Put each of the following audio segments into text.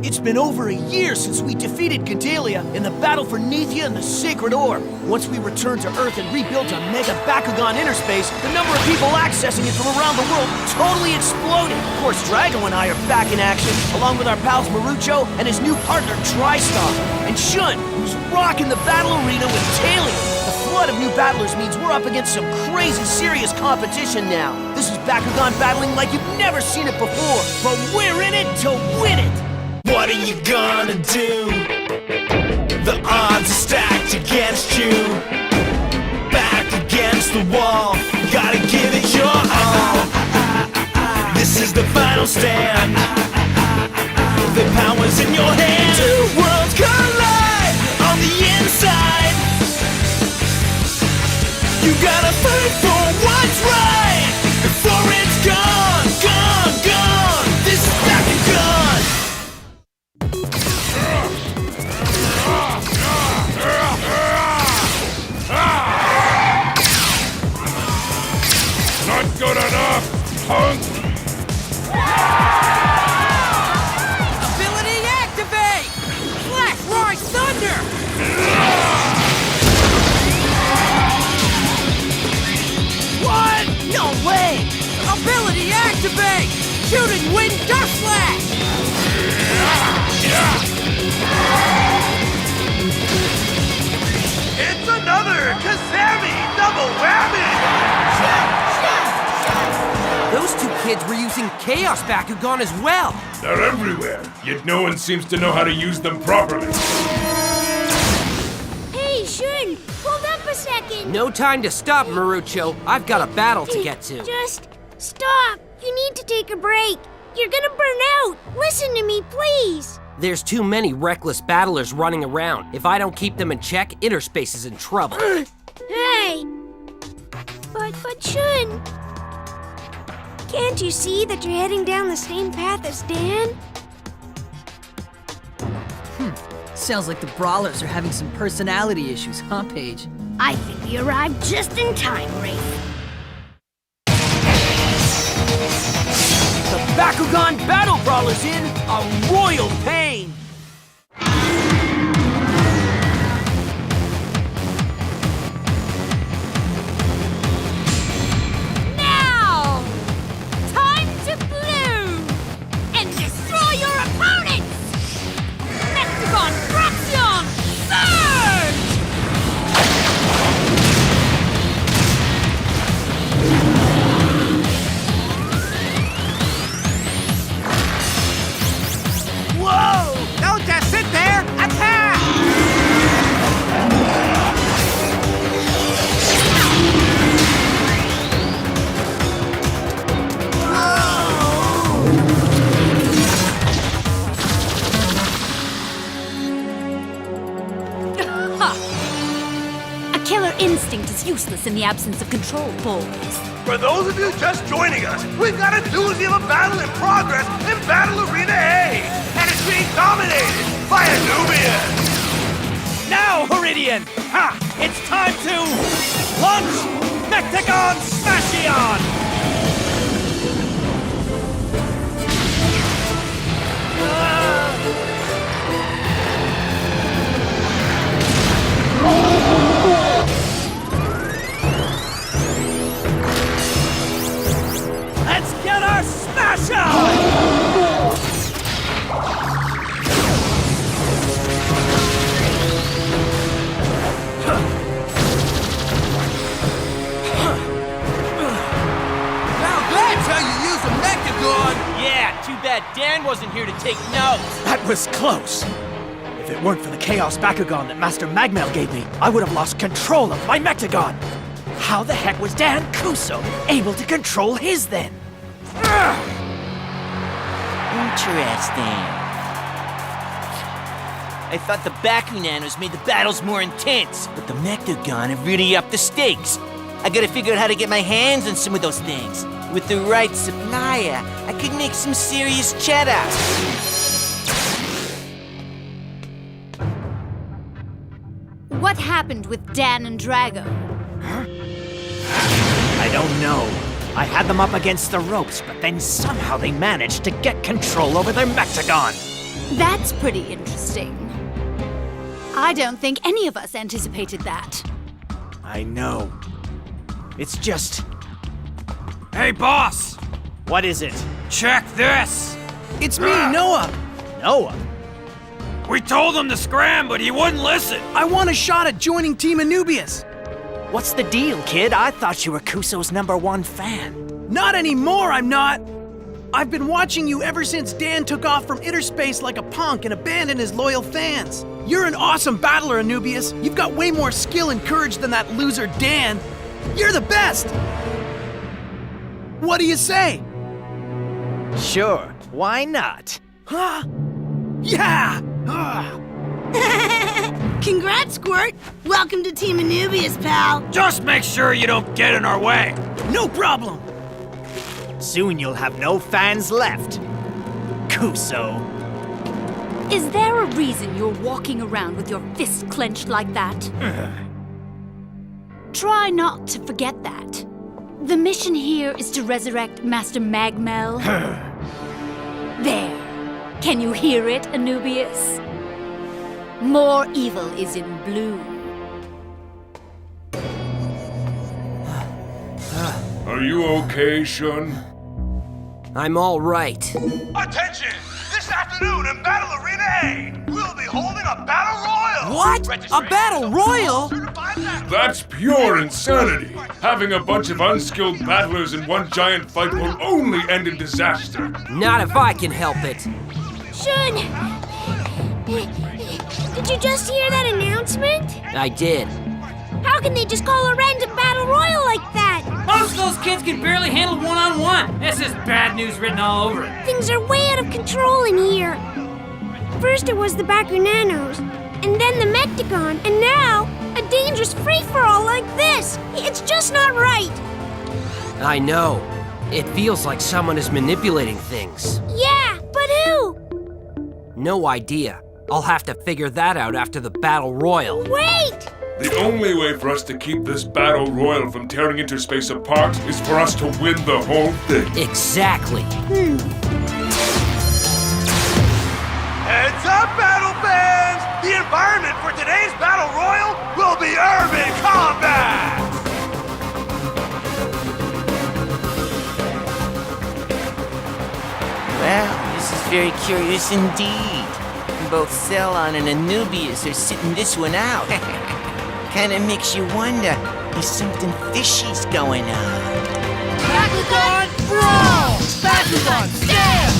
It's been over a year since we defeated Gandalia in the battle for Nethia and the Sacred Orb. Once we returned to Earth and rebuilt a Mega Bakugan interspace, the number of people accessing it from around the world totally exploded. Of course, Drago and I are back in action, along with our pals Marucho and his new partner TriStar, and Shun, who's rocking the battle arena with Talia. The flood of new battlers means we're up against some crazy serious competition now. This is Bakugan battling like you've never seen it before, but we're in it to win it! What are you gonna do? The odds are stacked against you. Back against the wall, gotta give it your all. This is the final stand. The power's in your hand. Two worlds collide on the inside. You gotta fight for what's right before it's gone, gone, gone. This is Bakugan. Not good enough, punk! Ability activate! Flash Rise Thunder! What? No way! Ability activate! Shooting Wind Dust Slash! It's another Kazami double whammy! Those two kids were using Chaos Bakugan as well! They're everywhere, yet no one seems to know how to use them properly. Hey, Shun! Hold up a second! No time to stop, Marucho. I've got a battle to get to. Just stop! You need to take a break! You're gonna burn out! Listen to me, please! There's too many reckless battlers running around. If I don't keep them in check, Interspace is in trouble. Hey! But Shun... Can't you see that you're heading down the same path as Dan? Sounds like the Brawlers are having some personality issues, huh, Paige? I think we arrived just in time, Wraith. The Bakugan Battle Brawler's in a royal pain! Now! Time to bloom! And destroy your opponents! Mechtanium Fraction! Surge! Whoa! Don't just sit there! Attack! A killer instinct is useless in the absence of control, boys. For those of you just joining us, we've got a doozy of a battle in progress in Battle Arena A, and it's being dominated by a Nubian. Now, Heridian! Ha! It's time to launch Mechtanium Smashion! Let's get our smash on! Now that's how you use a Mechagon! Yeah, too bad Dan wasn't here to take notes. That was close. If it weren't for the Chaos Bakugan that Master Magmel gave me, I would have lost control of my Mechtanium. How the heck was Dan Kuso able to control his then? Interesting. I thought the Bakunanos made the battles more intense, but the Mechtanium have really upped the stakes. I gotta figure out how to get my hands on some of those things. With the right supplier, I could make some serious cheddar. What happened with Dan and Drago? I don't know. I had them up against the ropes, but then somehow they managed to get control over their Mechtanium. That's pretty interesting. I don't think any of us anticipated that. I know. It's just... Hey, boss! What is it? Check this! It's me, Noah! Noah? We told him to scram, but he wouldn't listen. I want a shot at joining Team Anubius. What's the deal, kid? I thought you were Kuso's #1 fan. Not anymore, I'm not! I've been watching you ever since Dan took off from inner space like a punk and abandoned his loyal fans. You're an awesome battler, Anubius. You've got way more skill and courage than that loser Dan. You're the best! What do you say? Sure, why not? Huh? Yeah! Congrats, Squirt! Welcome to Team Anubius, pal! Just make sure you don't get in our way. No problem! Soon you'll have no fans left. Kuso. Is there a reason you're walking around with your fists clenched like that? Try not to forget that. The mission here is to resurrect Master Magmel. There. Can you hear it, Anubius? More evil is in bloom. Are you okay, Shun? I'm all right. Attention! This afternoon in Battle Arena A, we'll be holding a battle royal! What? A battle royal? That's pure insanity! Having a bunch of unskilled battlers in one giant fight will only end in disaster. Not if I can help it. Shun! Did you just hear that announcement? I did. How can they just call a random battle royal like that? Most of those kids can barely handle one-on-one. This is bad news written all over it. Things are way out of control in here. First it was the Bakunanos, and then the Mechtanium, and now a dangerous free-for-all like this. It's just not right. I know. It feels like someone is manipulating things. Yeah, but who? No idea. I'll have to figure that out after the battle royal. Wait! The only way for us to keep this battle royal from tearing interspace apart is for us to win the whole thing. Exactly. Heads up, battle fans! The environment for today's battle royal will be urban combat! Well, this is very curious indeed. Both Cellon and Anubius are sitting this one out. Kinda makes you wonder if something fishy's going on. Bakugan, brawl! Bakugan, stand!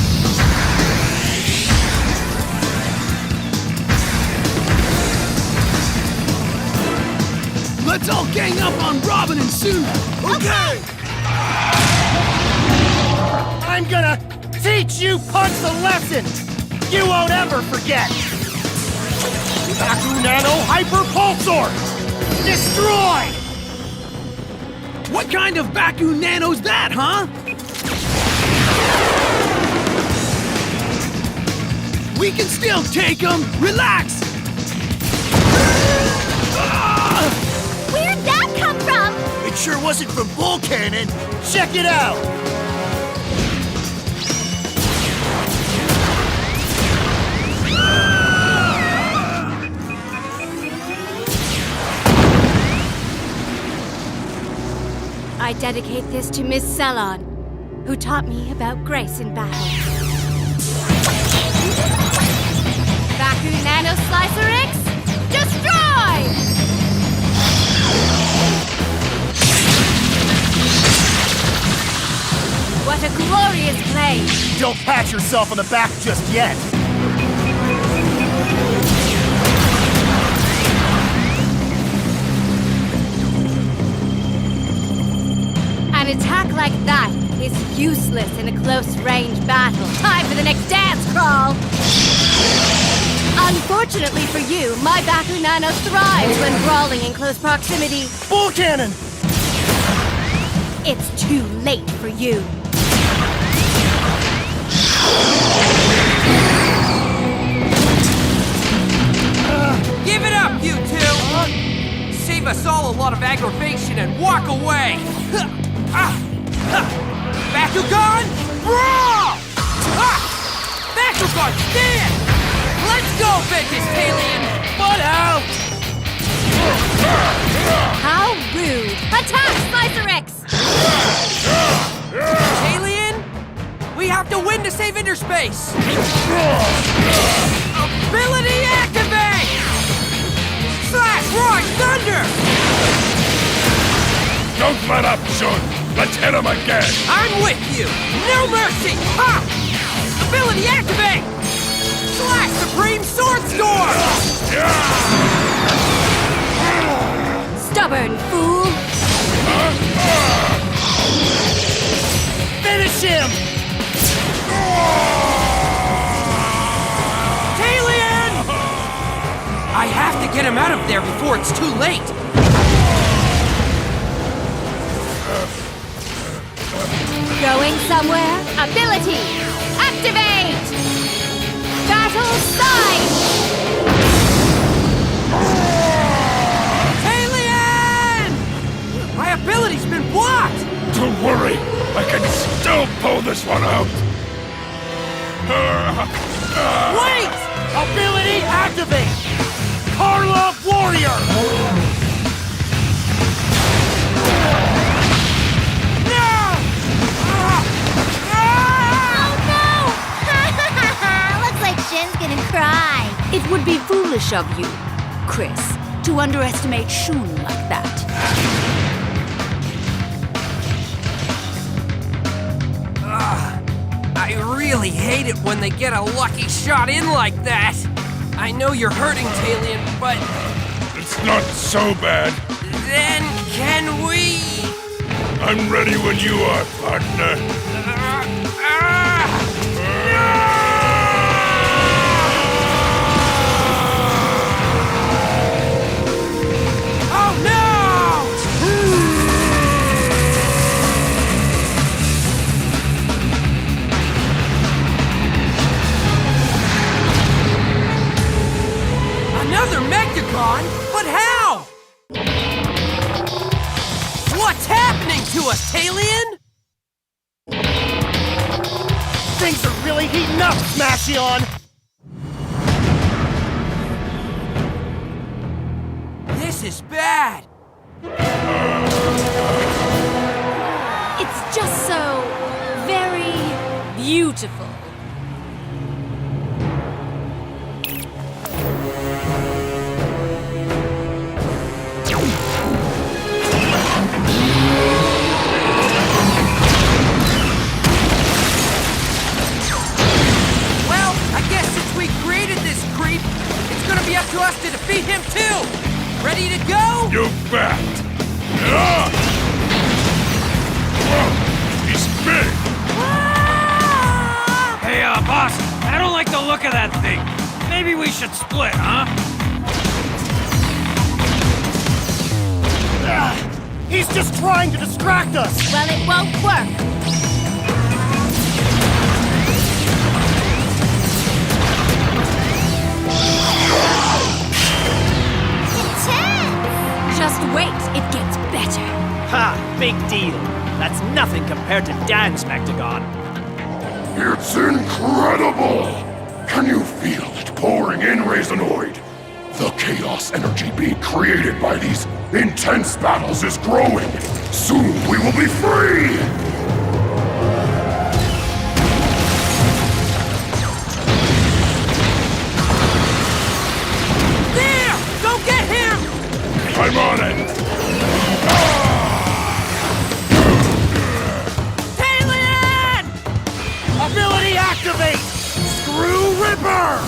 Let's all gang up on Robin and Suna. Okay! I'm gonna teach you Punch the lesson. You won't ever forget. Bakunano Hyper Pulsor! Destroy! What kind of Bakunano's that, huh? We can still take them. Relax. Where'd that come from? It sure wasn't from Bull Cannon. Check it out. I dedicate this to Miss Cellon, who taught me about grace in battle. Bakunano Slicer X, destroy! What a glorious play! Don't pat yourself on the back just yet. An attack like that is useless in a close-range battle. Time for the next dance crawl! Unfortunately for you, my Bakunano thrives when brawling in close proximity. Bull Cannon! It's too late for you. Give it up, you two! Save us all a lot of aggravation and walk away! Bakugan, brawl! Bakugan, stand! Attack, Slicer-X! Alien? We have to win to save Interspace! Ability activate! Slash Roar Thunder! Don't let up, Shun! Let's hit him again! I'm with you! No mercy! Ha! Ability activate! Slash Supreme Sword Storm! Stubborn fool! Finish him! Alien! I have to get him out of there before it's too late! Going somewhere? Ability! Activate! Battle Side! Alien! My ability's been blocked! Don't worry, I can still pull this one out! Wait! Ability activate! Karlov Warrior! Shin's gonna cry. It would be foolish of you, Chris, to underestimate Shun like that. I really hate it when they get a lucky shot in like that. I know you're hurting, Talion, but It's not so bad. then can we? I'm ready when you are, partner. Oh no! Another Mechtanium? But how? What's happening to us, Talion? Things are really heating up, Smashion! This is bad. It's just so very beautiful. Well, I guess since we created this creep, it's gonna be up to us to defeat him too. Ready to go? You bet! He's big! Hey, boss, I don't like the look of that thing. Maybe we should split, huh? He's just trying to distract us! Well, it won't work. Just wait, it gets better. Ha! Big deal. That's nothing compared to Dan's Mechtanium. It's incredible! Can you feel it pouring in, Razanoid? The chaos energy being created by these intense battles is growing. Soon we will be free! There! Go get him! I'm on it! Talion! Ability activate! Screw Ripper!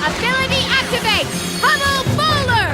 Ability activate! Pummel Bowler!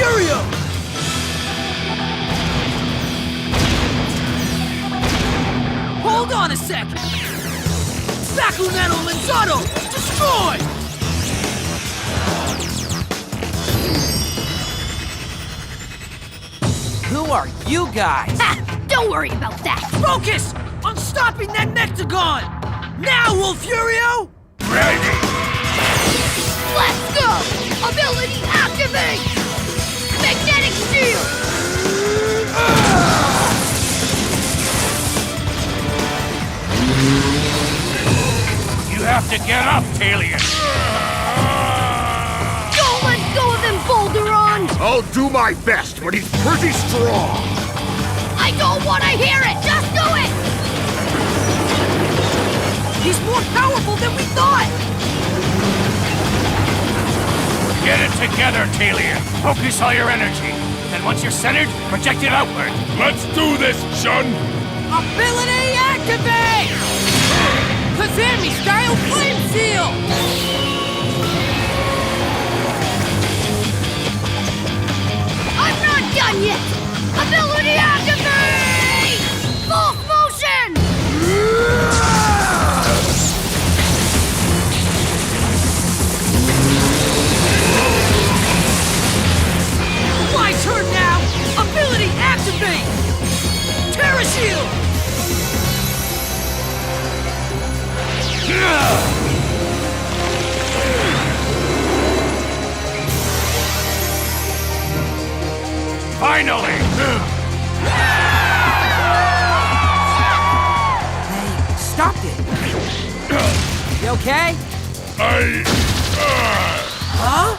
Furio! Hold on a sec! Bakugan Lanzado! Destroy! Who are you guys? Ha! Don't worry about that! Focus on stopping that Mechtanium! Now, Wolf Furio! Ready! Let's go! Ability activate! Magnetic shield! You have to get up, Talion! Don't let go of him, Boulderon! I'll do my best, but he's pretty strong. I don't want to hear it! Just do it! He's more powerful than we thought! Get it together, Talion! Focus all your energy. Then once you're centered, project it outward. Let's do this, Shun! Ability activate! Kazami style flame seal! I'm not done yet! Ability activate! Full motion! My turn now! Ability activate! Terra shield! Finally! Stopped it! You okay? Huh?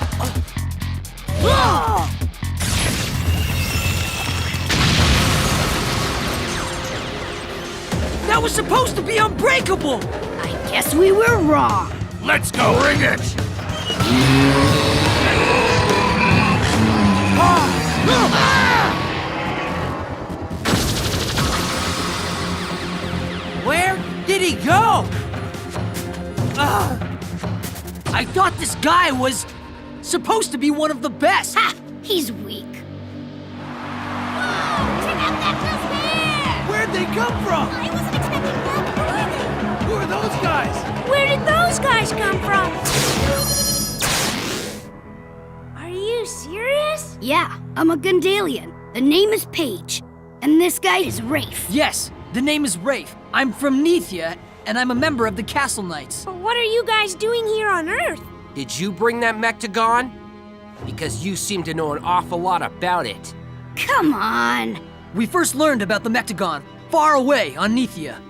That was supposed to be unbreakable! I guess we were wrong. Let's go! Bring it! Where did he go? I thought this guy was supposed to be one of the best. Ha! He's weak. Check out that girl's hair! Where'd they come from? I wasn't expecting that. Who are those guys? Where did those guys come from? Are you serious? Yeah, I'm a Gundalian. The name is Paige. And this guy is Rafe. Yes, the name is Rafe. I'm from Nethia, and I'm a member of the Castle Knights. But what are you guys doing here on Earth? Did you bring that Mechtanium? Because you seem to know an awful lot about it. Come on. We first learned about the Mechtanium far away on Nethia.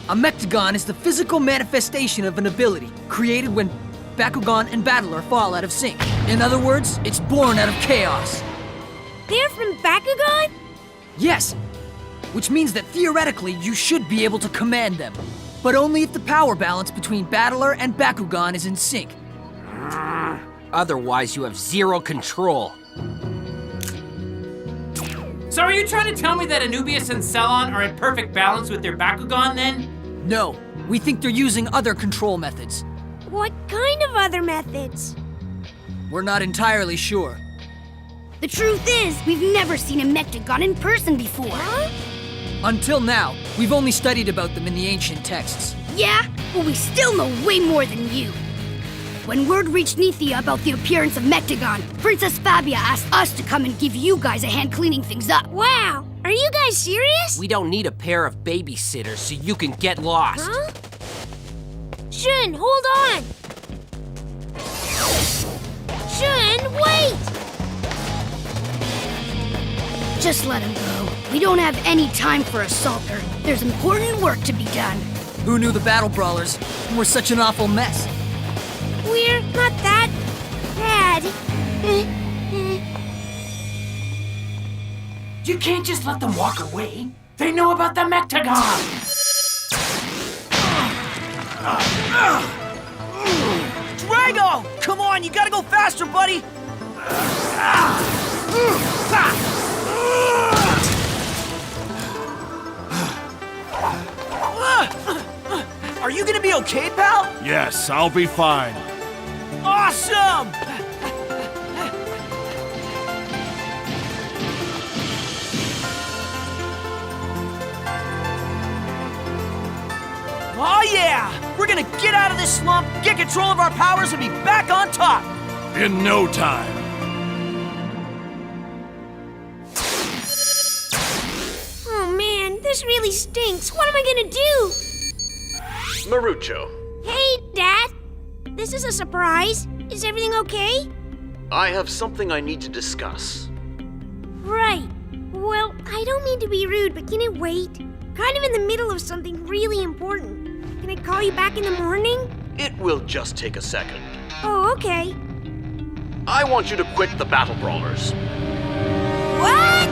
A Mechtanium is the physical manifestation of an ability created when Bakugan and Battler fall out of sync. In other words, it's born out of chaos. They're from Bakugan? Yes, which means that theoretically you should be able to command them, but only if the power balance between Battler and Bakugan is in sync. Otherwise, you have zero control. So are you trying to tell me that Anubius and Cellon are in perfect balance with their Bakugan then? No, we think they're using other control methods. What kind of other methods? We're not entirely sure. The truth is, we've never seen a Mechtanium in person before. Huh? Until now, we've only studied about them in the ancient texts. Yeah, but we still know way more than you. When word reached Nethia about the appearance of Mechtanium, Princess Fabia asked us to come and give you guys a hand cleaning things up. Wow, are you guys serious? We don't need a pair of babysitters so you can get lost. Huh? Shun, hold on! Shun, wait! Just let him go. We don't have any time for a Salter. There's important work to be done. Who knew the Battle Brawlers were such an awful mess? We're not that bad. You can't just let them walk away. They know about the Mechtanium. Drago! Come on, you gotta go faster, buddy! Are you gonna be okay, pal? Yes, I'll be fine. Awesome! We're gonna get out of this slump, get control of our powers, and be back on top! In no time. Oh man, this really stinks. What am I gonna do? Marucho, Hey, Dad. This is a surprise. Is everything okay? I have something I need to discuss. Right. Well, I don't mean to be rude, but can it wait? Kind of in the middle of something really important. Can I call you back in the morning? It will just take a second. Oh, okay. I want you to quit the Battle Brawlers. What?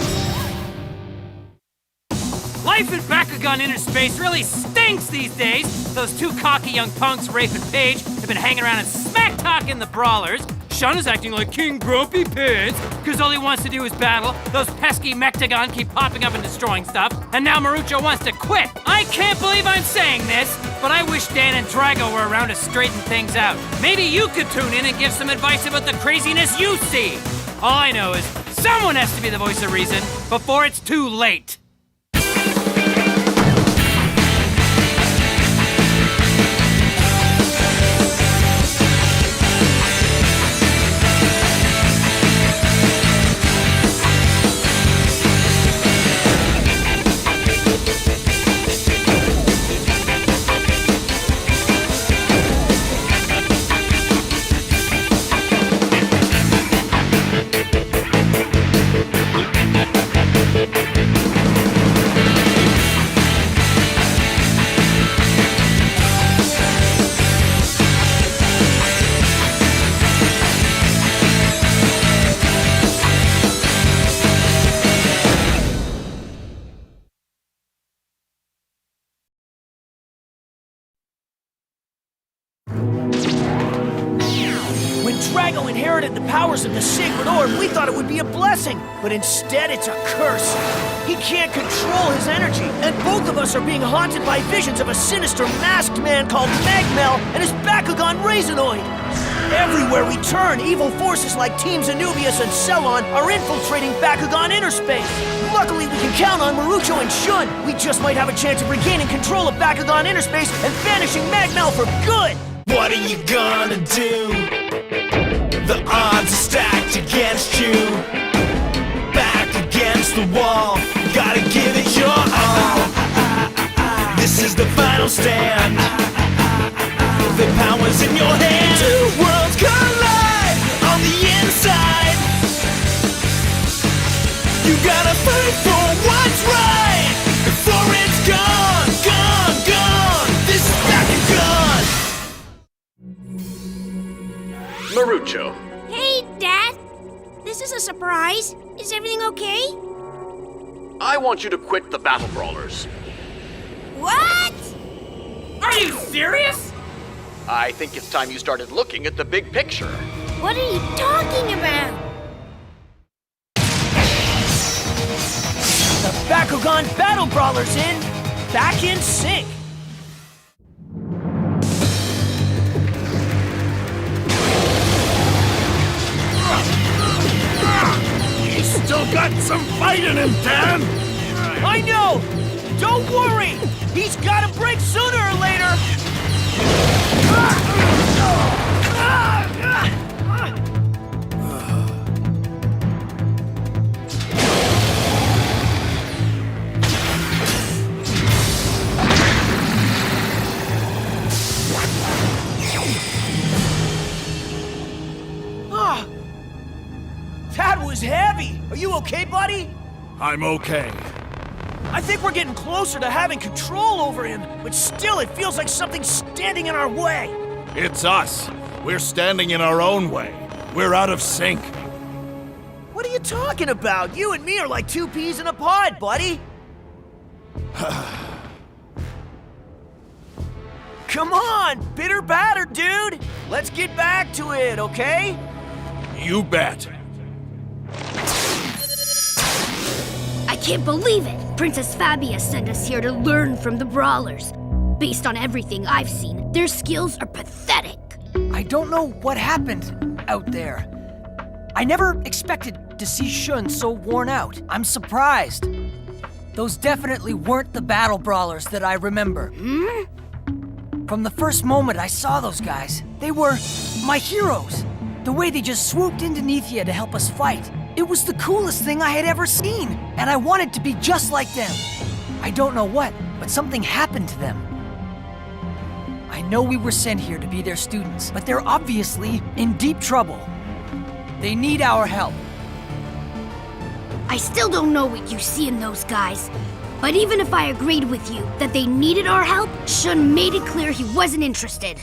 Life in Bakugan Inner Space really stinks these days. Those two cocky young punks, Rafe and Paige, have been hanging around and smack-talking the brawlers. Sean is acting like King Grumpy Pants, because all he wants to do is battle. Those pesky Mechtanium keep popping up and destroying stuff. And now Marucho wants to quit. I can't believe I'm saying this, but I wish Dan and Drago were around to straighten things out. Maybe you could tune in and give some advice about the craziness you see. All I know is someone has to be the voice of reason before it's too late. When Drago inherited the powers of the Sacred Orb, we thought it would be a blessing, but instead it's a curse. He can't control his energy, and both of us are being haunted by visions of a sinister masked man called Magmel and his Bakugan Raisinoid. Everywhere we turn, evil forces like Teams Anubius and Cellon are infiltrating Bakugan Inner Space. Luckily, we can count on Marucho and Shun. We just might have a chance of regaining control of Bakugan Inner Space and banishing Magmel for good. What are you gonna do? The odds are stacked against you. Back against the wall, gotta give it your all. This is the final stand. The power's in your hand. Two worlds collide on the inside. You gotta fight for what's right before it's gone, gone, gone. This is Bakugan. Marucho, Hey, Dad. This is a surprise. Is everything okay? I want you to quit the Battle Brawlers. What? Are you serious? I think it's time you started looking at the big picture. What are you talking about? The Bakugan Battle Brawlers in, back in sync. He's still got some fight in him, Dan! I know! Don't worry! He's gotta break sooner or later! That was heavy! Are you okay, buddy? I'm okay. I think we're getting closer to having control over him, but still it feels like something's standing in our way. It's us. We're standing in our own way. We're out of sync. What are you talking about? You and me are like two peas in a pod, buddy. Come on, bitter batter, dude. Let's get back to it, okay? You bet. I can't believe it! Princess Fabia sent us here to learn from the Brawlers. Based on everything I've seen, their skills are pathetic. I don't know what happened out there. I never expected to see Shun so worn out. I'm surprised. Those definitely weren't the Battle Brawlers that I remember. From the first moment I saw those guys, they were my heroes. The way they just swooped into Nethia to help us fight. It was the coolest thing I had ever seen, and I wanted to be just like them. I don't know what, but something happened to them. I know we were sent here to be their students, but they're obviously in deep trouble. They need our help. I still don't know what you see in those guys. But even if I agreed with you that they needed our help, Shun made it clear he wasn't interested.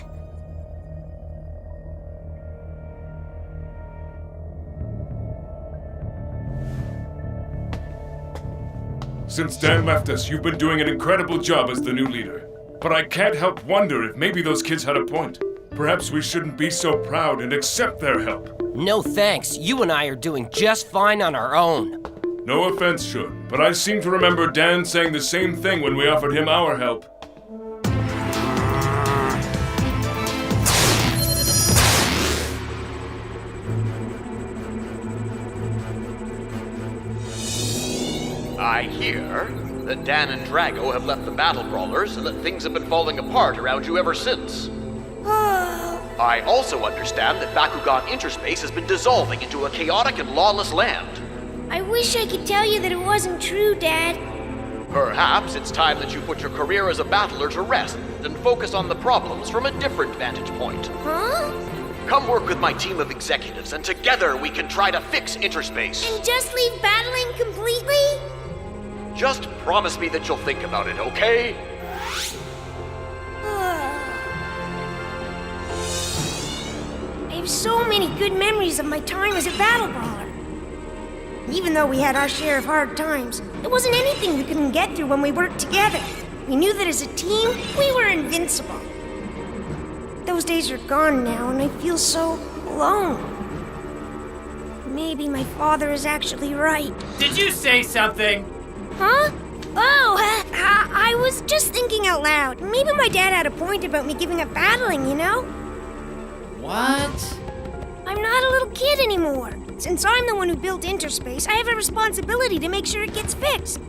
Since Dan left us, you've been doing an incredible job as the new leader. But I can't help wonder if maybe those kids had a point. Perhaps we shouldn't be so proud and accept their help. No thanks. You and I are doing just fine on our own. No offense, Shun, but I seem to remember Dan saying the same thing when we offered him our help. I hear that Dan and Drago have left the Battle Brawlers and that things have been falling apart around you ever since. I also understand that Bakugan Interspace has been dissolving into a chaotic and lawless land. I wish I could tell you that it wasn't true, Dad. Perhaps it's time that you put your career as a battler to rest and focus on the problems from a different vantage point. Huh? Come work with my team of executives, and together we can try to fix Interspace. And just leave battling completely? Just promise me that you'll think about it, okay? I have so many good memories of my time as a battle brawler. Even though we had our share of hard times, there wasn't anything we couldn't get through when we worked together. We knew that as a team, we were invincible. Those days are gone now, and I feel so alone. Maybe my father is actually right. Did you say something? Huh? Oh, I was just thinking out loud. Maybe my dad had a point about me giving up battling, you know? What? I'm not a little kid anymore. Since I'm the one who built Interspace, I have a responsibility to make sure it gets fixed.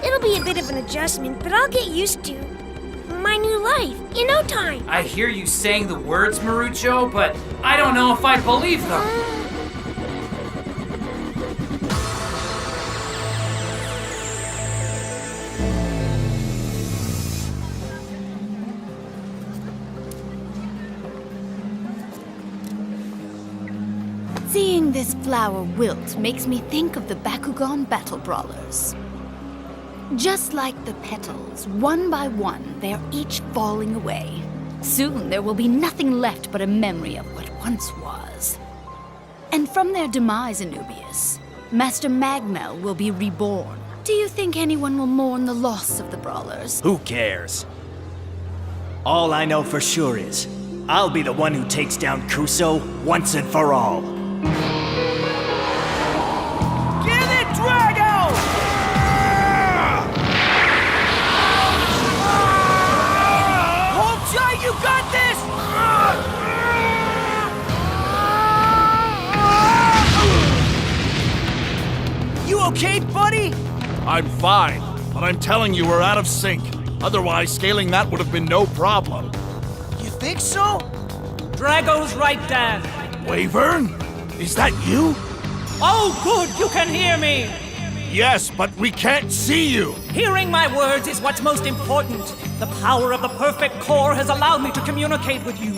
It'll be a bit of an adjustment, but I'll get used to my new life in no time. I hear you saying the words, Marucho, but I don't know if I believe them. Seeing this flower wilt makes me think of the Bakugan Battle Brawlers. Just like the petals, one by one, they're each falling away. Soon there will be nothing left but a memory of what once was. And from their demise, Anubius, Master Magmel will be reborn. Do you think anyone will mourn the loss of the Brawlers? Who cares? All I know for sure is, I'll be the one who takes down Kuso once and for all. Give it, Drago! Hold tight, you got this! You okay, buddy? I'm fine, but I'm telling you we're out of sync. Otherwise, scaling that would have been no problem. You think so? Drago's right, Dan. Wyvern? Is that you? Oh, good, you can hear me. Yes, but we can't see you. Hearing my words is what's most important. The power of the perfect core has allowed me to communicate with you.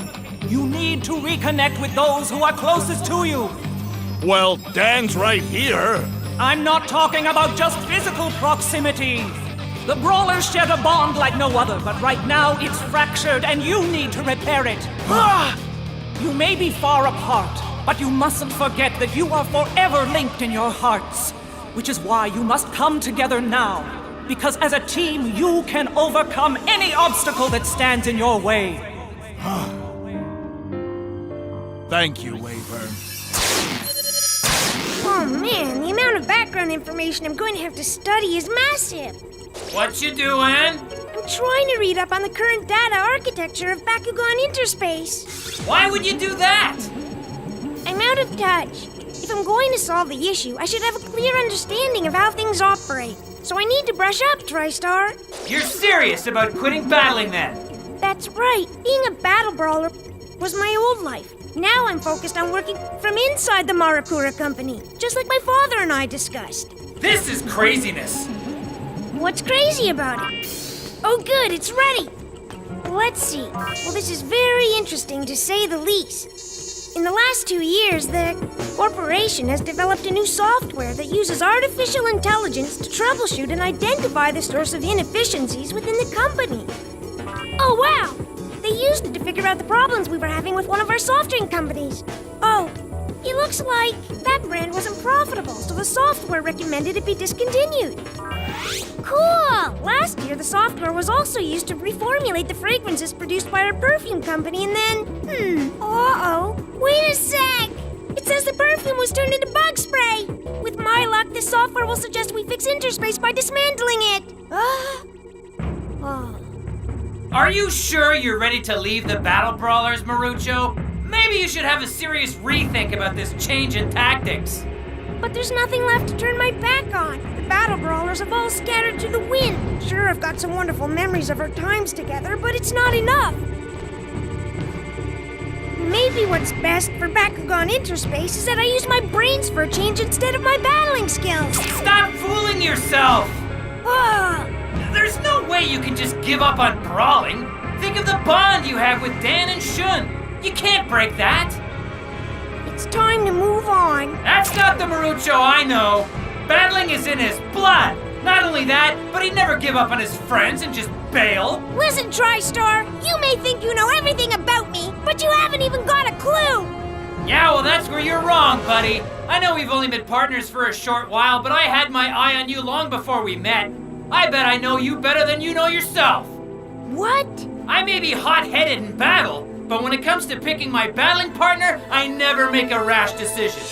You need to reconnect with those who are closest to you. Well, Dan's right here. I'm not talking about just physical proximity. The Brawlers shared a bond like no other, but right now it's fractured and you need to repair it. You may be far apart, but you mustn't forget that you are forever linked in your hearts. Which is why you must come together now. Because as a team, you can overcome any obstacle that stands in your way. Thank you, Wyvern. Oh man, the amount of background information I'm going to have to study is massive. What you doing? I'm trying to read up on the current data architecture of Bakugan Interspace. Why would you do that? I'm out of touch. If I'm going to solve the issue, I should have a clear understanding of how things operate. So I need to brush up, TriStar. You're serious about quitting battling then? That's right. Being a battle brawler was my old life. Now I'm focused on working from inside the Marakura company, just like my father and I discussed. This is craziness. What's crazy about it? Oh good, it's ready. Let's see. Well, this is very interesting to say the least. In the last 2 years, the corporation has developed a new software that uses artificial intelligence to troubleshoot and identify the source of inefficiencies within the company. Oh wow! They used it to figure out the problems we were having with one of our soft drink companies. Oh, it looks like that brand wasn't profitable, so the software recommended it be discontinued. Cool! Last year, the software was also used to reformulate the fragrances produced by our perfume company, and then, uh-oh. Wait a sec! It says the perfume was turned into bug spray! With my luck, this software will suggest we fix interspace by dismantling it! Are you sure you're ready to leave the Battle Brawlers, Marucho? Maybe you should have a serious rethink about this change in tactics. But there's nothing left to turn my back on. The Battle Brawlers have all scattered to the wind. Sure, I've got some wonderful memories of our times together, but it's not enough. Maybe what's best for Bakugan Interspace is that I use my brains for a change instead of my battling skills. Stop fooling yourself! There's no way you can just give up on brawling. Think of the bond you have with Dan and Shun. You can't break that. It's time to move on. That's not the Marucho I know. Battling is in his blood. Not only that, but he'd never give up on his friends and just bail. Listen, TriStar, you may think you know everything about me, but you haven't even got a clue. Yeah, well, that's where you're wrong, buddy. I know we've only been partners for a short while, but I had my eye on you long before we met. I bet I know you better than you know yourself. What? I may be hot-headed in battle, but when it comes to picking my battling partner, I never make a rash decision.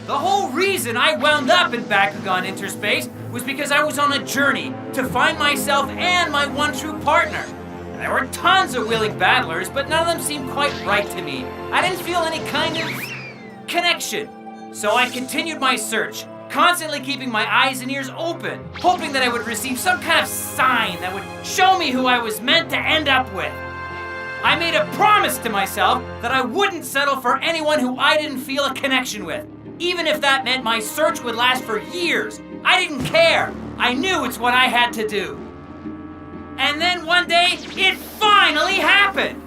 The whole reason I wound up in Bakugan Interspace was because I was on a journey to find myself and my one true partner. And there were tons of willing battlers, but none of them seemed quite right to me. I didn't feel any kind of connection. So I continued my search, constantly keeping my eyes and ears open, hoping that I would receive some kind of sign that would show me who I was meant to end up with. I made a promise to myself that I wouldn't settle for anyone who I didn't feel a connection with, even if that meant my search would last for years. I didn't care. I knew it's what I had to do. And then one day, it finally happened.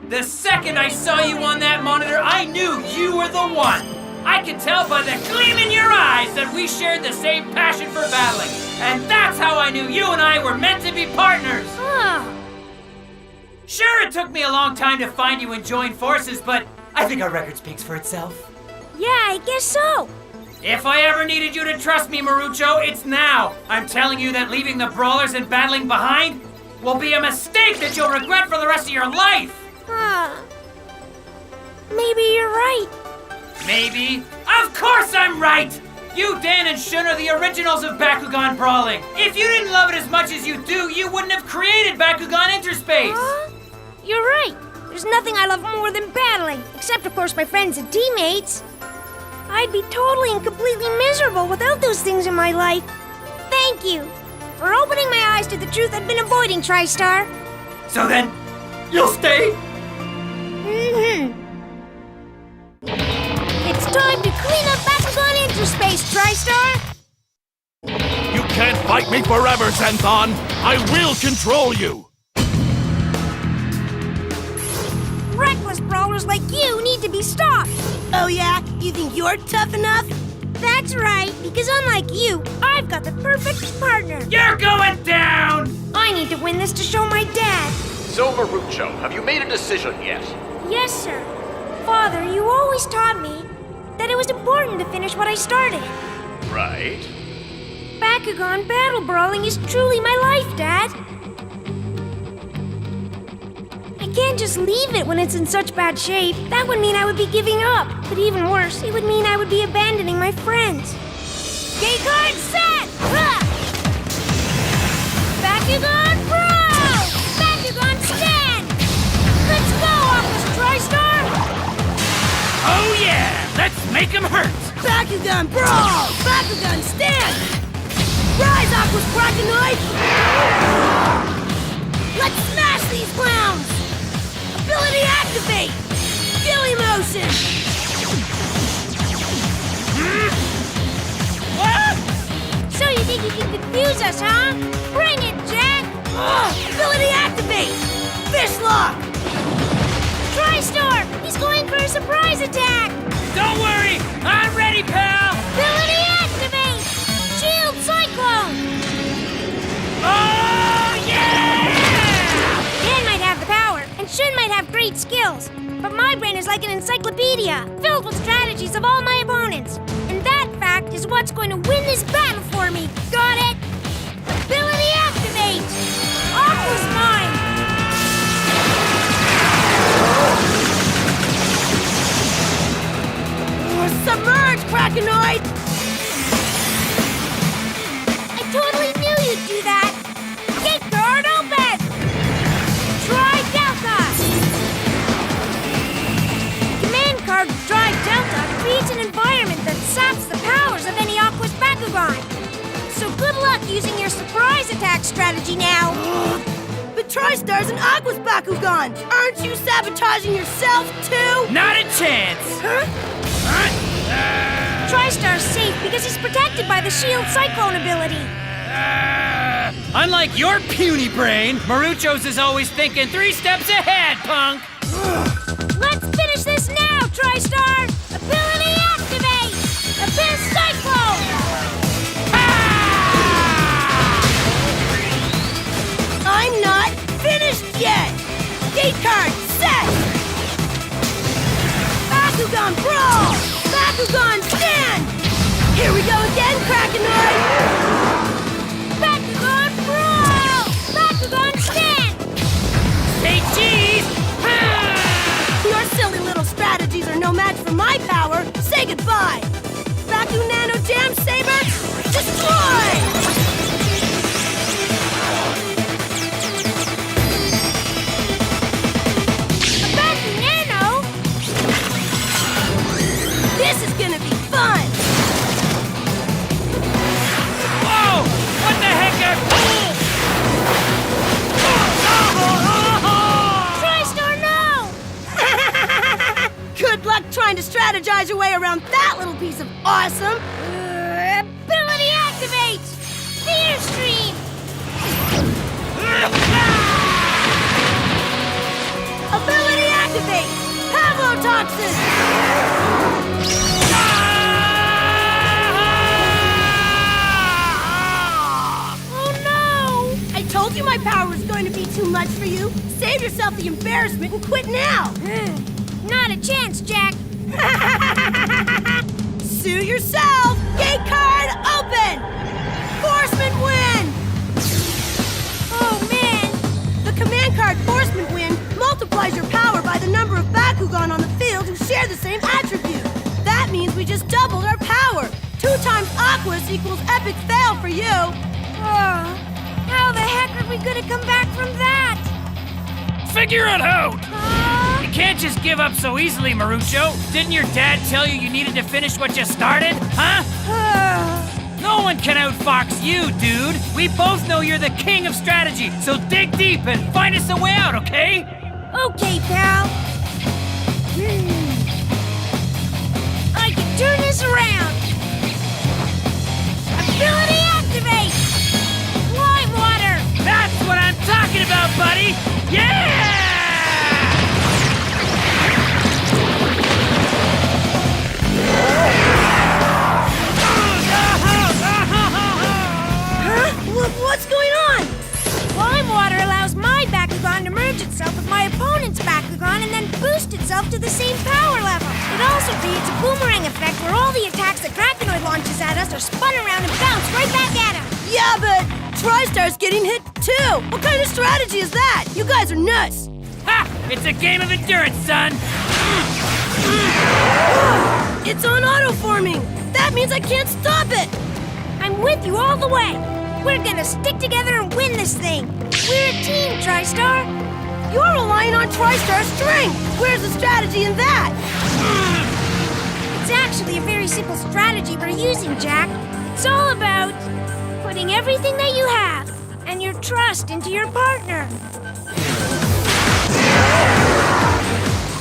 The second I saw you on that monitor, I knew you were the one. I could tell by the gleam in your eyes that we shared the same passion for battling. And that's how I knew you and I were meant to be partners. Sure, it took me a long time to find you and join forces, but I think our record speaks for itself. Yeah, I guess so. If I ever needed you to trust me, Marucho, it's now. I'm telling you that leaving the brawlers and battling behind will be a mistake that you'll regret for the rest of your life. Maybe you're right. Maybe? Of course I'm right! You, Dan, and Shun are the originals of Bakugan Brawling. If you didn't love it as much as you do, you wouldn't have created Bakugan Interspace. You're right. There's nothing I love more than battling, except, of course, my friends and teammates. I'd be totally and completely miserable without those things in my life. Thank you for opening my eyes to the truth I've been avoiding, TriStar. So then, you'll stay? It's time to clean up Bakugan Interspace, TriStar! You can't fight me forever, Zenthon! I will control you! Reckless brawlers like you need to be stopped! Oh yeah? You think you're tough enough? That's right, because unlike you, I've got the perfect partner! You're going down! I need to win this to show my dad! So, Marucho, have you made a decision yet? Yes, sir. Father, you always taught me that it was important to finish what I started. Right. Bakugan battle brawling is truly my life, Dad. I can't just leave it when it's in such bad shape. That would mean I would be giving up. But even worse, it would mean I would be abandoning my friends. Gate card set! Bakugan Pro! Bakugan stand! Let's go, Office TriStar! Oh yeah! Let's make him hurt! Bakugan Brawl! Bakugan stand! Rise, Aqua's Krakenite! Let's smash these clowns! Ability activate! Gilly motion! So you think you can confuse us, huh? Bring it, Jack! Ability activate! Fish lock! TriStar! He's going for a surprise attack! Don't worry, I'm ready, pal! Ability activate! Shield Cyclone! Oh, yeah! Dan might have the power, and Shun might have great skills. But my brain is like an encyclopedia, filled with strategies of all my opponents. And that fact is what's going to win this battle for me. Got it? Ability activate! Aqua's mine! Submerge, Krakenoid! I totally knew you'd do that! Gate guard open! Try Delta! Command card Try Delta creates an environment that saps the powers of any Aqua's Bakugan. So good luck using your surprise attack strategy now! But TriStar's an Aqua's Bakugan! Aren't you sabotaging yourself, too? Not a chance! Huh? TriStar's safe because he's protected by the Shield Cyclone ability. Unlike your puny brain, Marucho's is always thinking 3 steps ahead, punk! Let's finish this now, TriStar! Ability activate! Abyss Cyclone! I'm not finished yet! Gate card set! Bakugan Brawl! Bakugan stand! Here we go again, Krakenoid! Bakugan Brawl! Bakugan stand! Say cheese! Your silly little strategies are no match for my power. Say goodbye! Baku Nano Jam Saber, destroy! This is gonna be fun! Whoa! What the heck TriStar, no! Good luck trying to strategize your way around that little piece of awesome! Ability activate! Fear Stream! Ability activate! Pavlotoxin! Oh no! I told you my power was going to be too much for you. Save yourself the embarrassment and quit now! Not a chance, Jack! Sue yourself! Gate card open! Forceman win! Oh man! The command card Forceman win multiplies your power by the number of Bakugan on the field who share the same attribute. That means we just doubled our power. 2 times Aqua's equals epic fail for you. Oh, how the heck are we gonna come back from that? Figure it out! You can't just give up so easily, Marucho. Didn't your dad tell you needed to finish what you started? Huh? No one can outfox you, dude. We both know you're the king of strategy, so dig deep and find us a way out, okay? Okay, pal. I can turn this around. Ability activate! Lime water! That's what I'm talking about, buddy! Yeah! What's going on? Lime water allows my Bakugan to merge itself with my opponent's Bakugan and then boost itself to the same power level. It also creates a boomerang effect where all the attacks that Krakenoid launches at us are spun around and bounce right back at him. Yeah, but TriStar's getting hit too. What kind of strategy is that? You guys are nuts. Ha! It's a game of endurance, son! It's on auto-forming. That means I can't stop it. I'm with you all the way. We're gonna stick together and win this thing. We're a team, TriStar. You're relying on TriStar's strength. Where's the strategy in that? It's actually a very simple strategy we're using, Jack. It's all about putting everything that you have and your trust into your partner.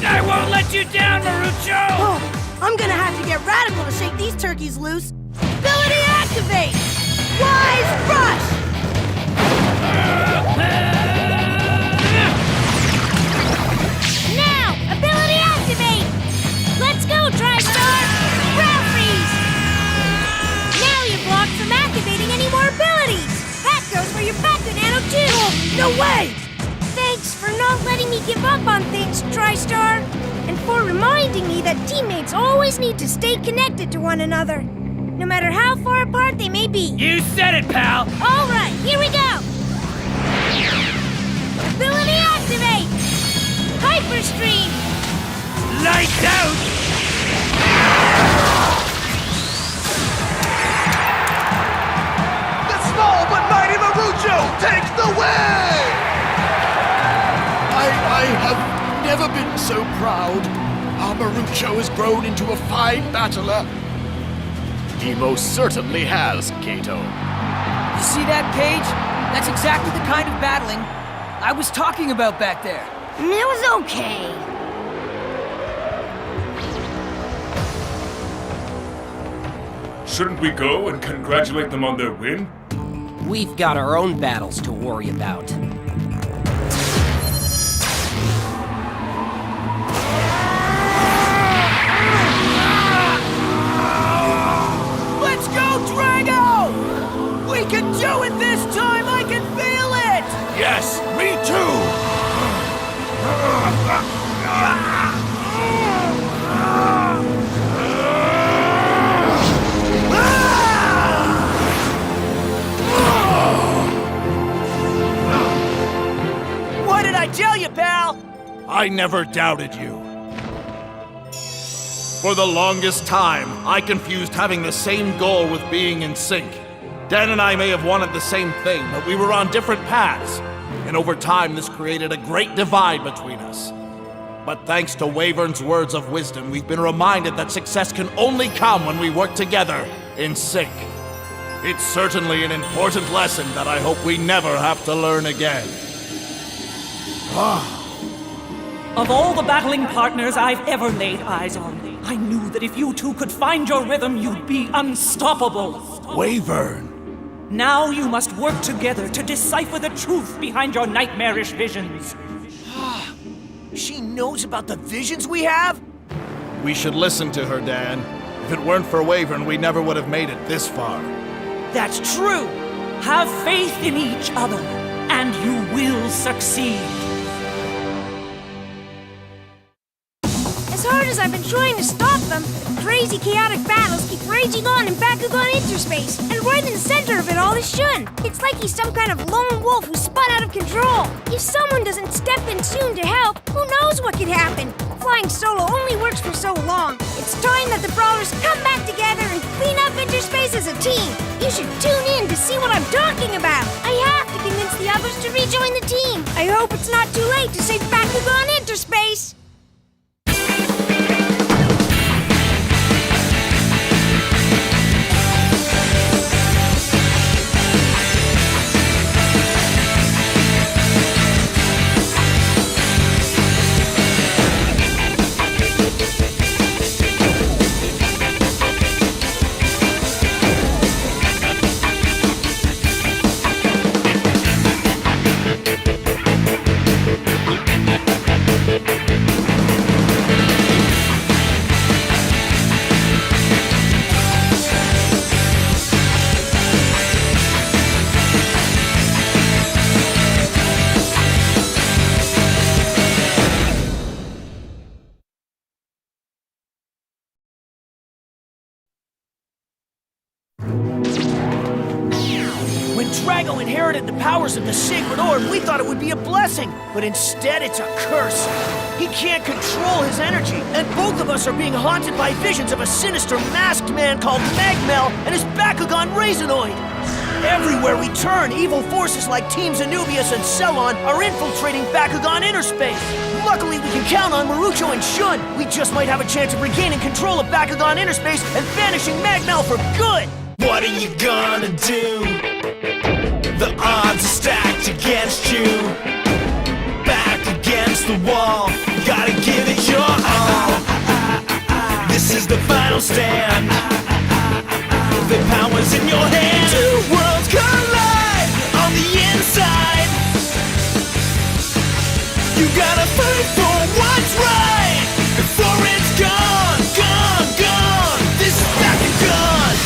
I won't let you down, Marucho! Oh, I'm gonna have to get radical to shake these turkeys loose. Ability activate! Wise Rush! Now! Ability activate! Let's go, TriStar! Ground freeze! Now you're blocked from activating any more abilities! That goes for your Bakugan too! Oh, no way! Thanks for not letting me give up on things, TriStar! And for reminding me that teammates always need to stay connected to one another, no matter how far apart they may be. You said it, pal! All right, here we go! Ability activate! Hyper Stream! Lights out! The small but mighty Marucho takes the win! I have never been so proud. Our Marucho has grown into a fine battler. He most certainly has, Kato. You see that, Paige? That's exactly the kind of battling I was talking about back there. It was okay. Shouldn't we go and congratulate them on their win? We've got our own battles to worry about. Let's go, Drago! We can do it this time! I can feel it! Yes, me too! What did I tell you, pal? I never doubted you. For the longest time, I confused having the same goal with being in sync. Dan and I may have wanted the same thing, but we were on different paths. And over time, this created a great divide between us. But thanks to Wyvern's words of wisdom, we've been reminded that success can only come when we work together, in sync. It's certainly an important lesson that I hope we never have to learn again. Of all the battling partners I've ever laid eyes on, I knew that if you two could find your rhythm, you'd be unstoppable. Wyvern! Now you must work together to decipher the truth behind your nightmarish visions. She knows about the visions we have? We should listen to her, Dan. If it weren't for Wyvern, we never would have made it this far. That's true. Have faith in each other, and you will succeed. As hard as I've been trying to stop them, the crazy, chaotic battles keep raging on in Bakugan Interspace, and right in the center of it all is Shun. It's like he's some kind of lone wolf who spun out of control. If someone doesn't step in soon to help, who knows what could happen? Flying solo only works for so long. It's time that the Brawlers come back together and clean up Interspace as a team. You should tune in to see what I'm talking about. I have to convince the others to rejoin the team. I hope it's not too late to save Bakugan Interspace. When Drago inherited the powers of the Sacred Orb, we thought it would be a blessing, but instead it's a curse. He can't control his energy, and both of us are being haunted by visions of a sinister masked man called Magmel and his Bakugan Raisinoid. Everywhere we turn, evil forces like Teams Anubius and Cellon are infiltrating Bakugan Interspace. Luckily, we can count on Marucho and Shun. We just might have a chance of regaining control of Bakugan Interspace and banishing Magmel for good. What are you gonna do? The odds are stacked against you. wall. Gotta give it your all. This is the final stand. The power's in your hand. Two worlds collide on the inside. You gotta fight for what's right before it's gone, gone, gone. This is Bakugan.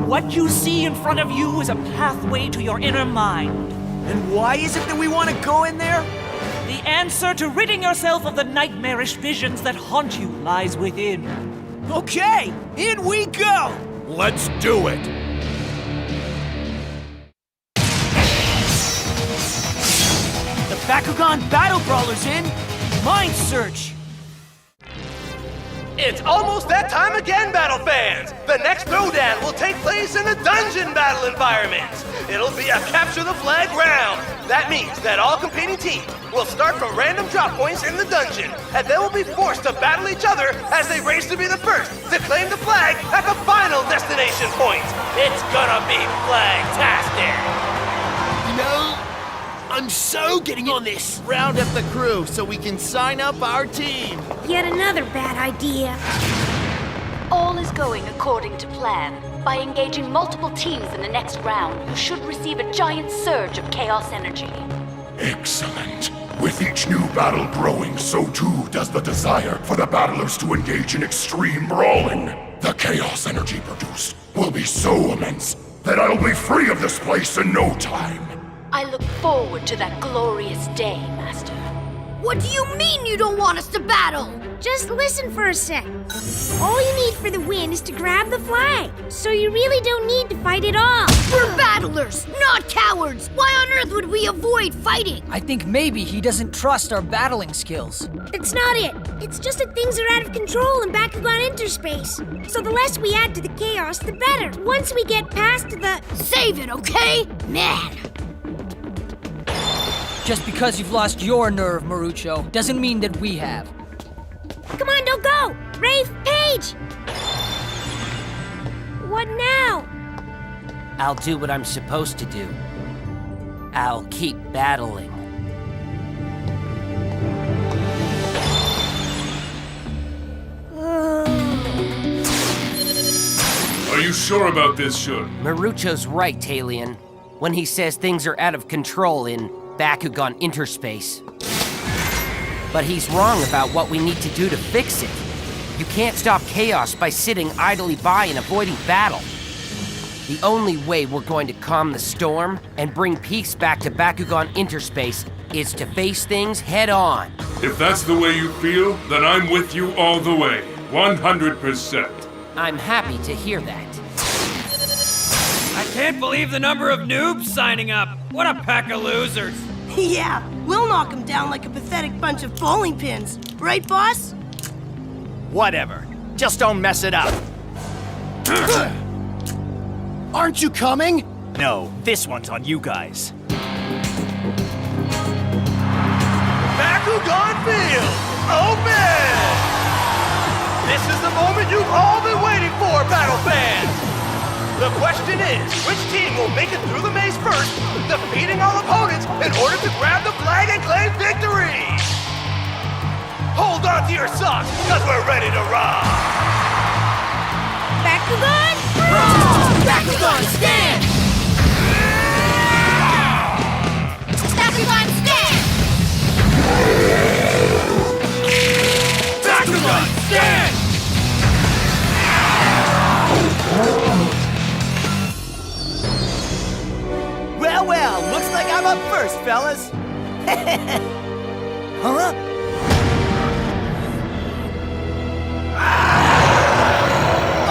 What you see in front of you is a pathway to your inner mind. And why is it that we want to go in there? The answer to ridding yourself of the nightmarish visions that haunt you lies within. Okay, in we go! Let's do it! The Bakugan Battle Brawler's in! Mind Search! It's almost that time again, battle fans! The next throwdown will take place in a dungeon battle environment. It'll be a capture the flag round. That means that all competing teams will start from random drop points in the dungeon, and they will be forced to battle each other as they race to be the first to claim the flag at the final destination point. It's gonna be flagtastic! You know, I'm so getting on this! Round up the crew so we can sign up our team. Yet another bad idea. All is going according to plan. By engaging multiple teams in the next round, you should receive a giant surge of chaos energy. Excellent. With each new battle growing, so too does the desire for the battlers to engage in extreme brawling. The chaos energy produced will be so immense that I'll be free of this place in no time. I look forward to that glorious day, Master. What do you mean you don't want us to battle? Just listen for a sec. All you need for the win is to grab the flag. So you really don't need to fight at all. We're battlers, not cowards. Why on earth would we avoid fighting? I think maybe he doesn't trust our battling skills. That's not it. It's just that things are out of control in Bakugan Interspace. So the less we add to the chaos, the better. Once we get past the... Save it, okay? Man. Just because you've lost your nerve, Marucho, doesn't mean that we have. Come on, don't go! Rafe, Paige! What now? I'll do what I'm supposed to do. I'll keep battling. Are you sure about this, Shun? Marucho's right, Talion, when he says things are out of control in Bakugan Interspace. But he's wrong about what we need to do to fix it. You can't stop chaos by sitting idly by and avoiding battle. The only way we're going to calm the storm and bring peace back to Bakugan Interspace is to face things head on. If that's the way you feel, then I'm with you all the way. 100%. I'm happy to hear that. I can't believe the number of noobs signing up. What a pack of losers. Yeah, we'll knock them down like a pathetic bunch of bowling pins. Right, boss? Whatever. Just don't mess it up. Aren't you coming? No, this one's on you guys. Bakugan Field, open! This is the moment you've all been waiting for, battle fans! The question is, which team will make it through the maze first, defeating all opponents in order to grab the flag and claim victory? Hold on to your socks, because we're ready to rock! Bakugan, roll! Bakugan, stand! Bakugan, stand! Bakugan, stand! Well, looks like I'm up first, fellas. Huh?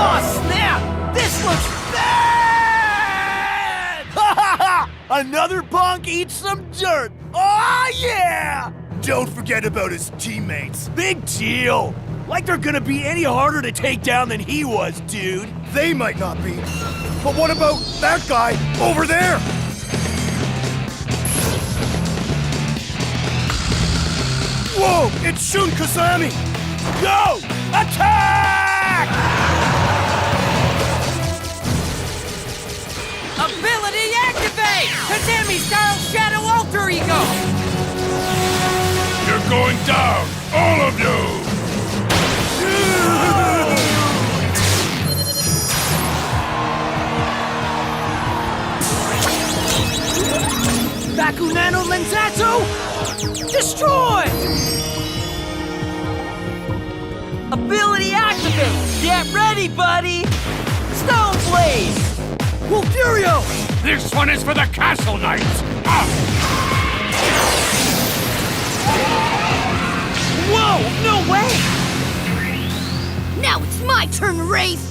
Oh, snap! This looks bad! Ha ha ha! Another punk eats some dirt! Oh, yeah! Don't forget about his teammates. Big deal! Like they're gonna be any harder to take down than he was, dude. They might not be. But what about that guy over there? Whoa! It's Shun Kasami! Go! Attack! Ability activate! Kasami style shadow alter ego! going down, all of you! Bakunano Lenzato! Destroy! Ability activate! Get ready, buddy! Stone Blaze! Wolfurio! This one is for the Castle Knights! Up! Whoa! No way! Now it's my turn to race!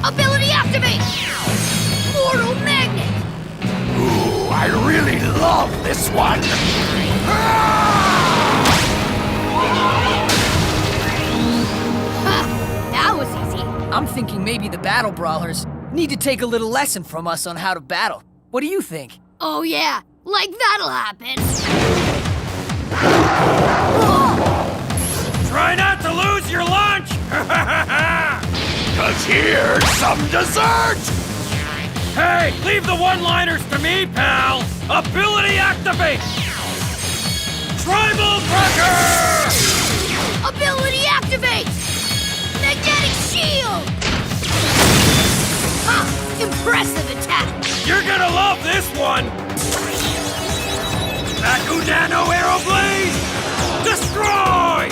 Ability activate! Mortal Magnet! Ooh, I really love this one! That was easy. I'm thinking maybe the Battle Brawlers need to take a little lesson from us on how to battle. What do you think? Oh yeah, like that'll happen. Try not to lose your lunch! 'Cause here's some dessert! Hey, leave the one-liners to me, pal! Ability activate! Tribal Cracker! Ability activate! Magnetic Shield! Huh, impressive attack! You're gonna love this one! Bakunano Aeroblaze! Destroy!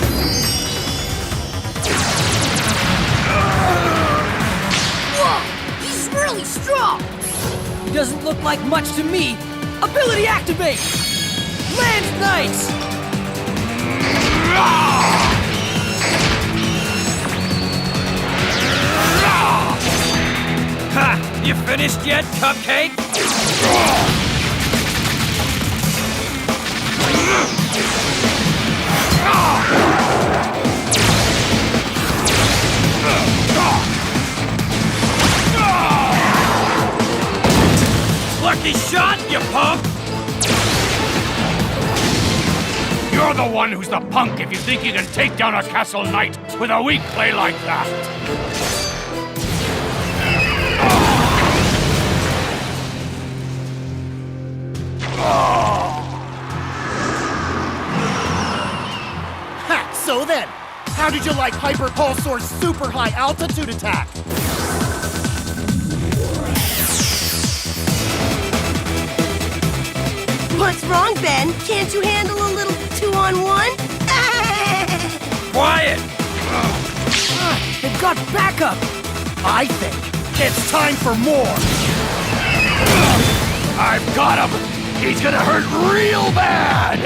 Whoa! He's really strong! He doesn't look like much to me. Ability activate! Land Knights! Ha! You finished yet, Cupcake? Lucky shot, you punk! You're the one who's the punk if you think you can take down a Castle Knight with a weak play like that! Ha! So then, how did you like Hyper Pulsor's super high altitude attack? What's wrong, Ben? Can't you handle a little 2-on-1? Quiet! They've got backup! I think it's time for more! I've got him! He's gonna hurt real bad!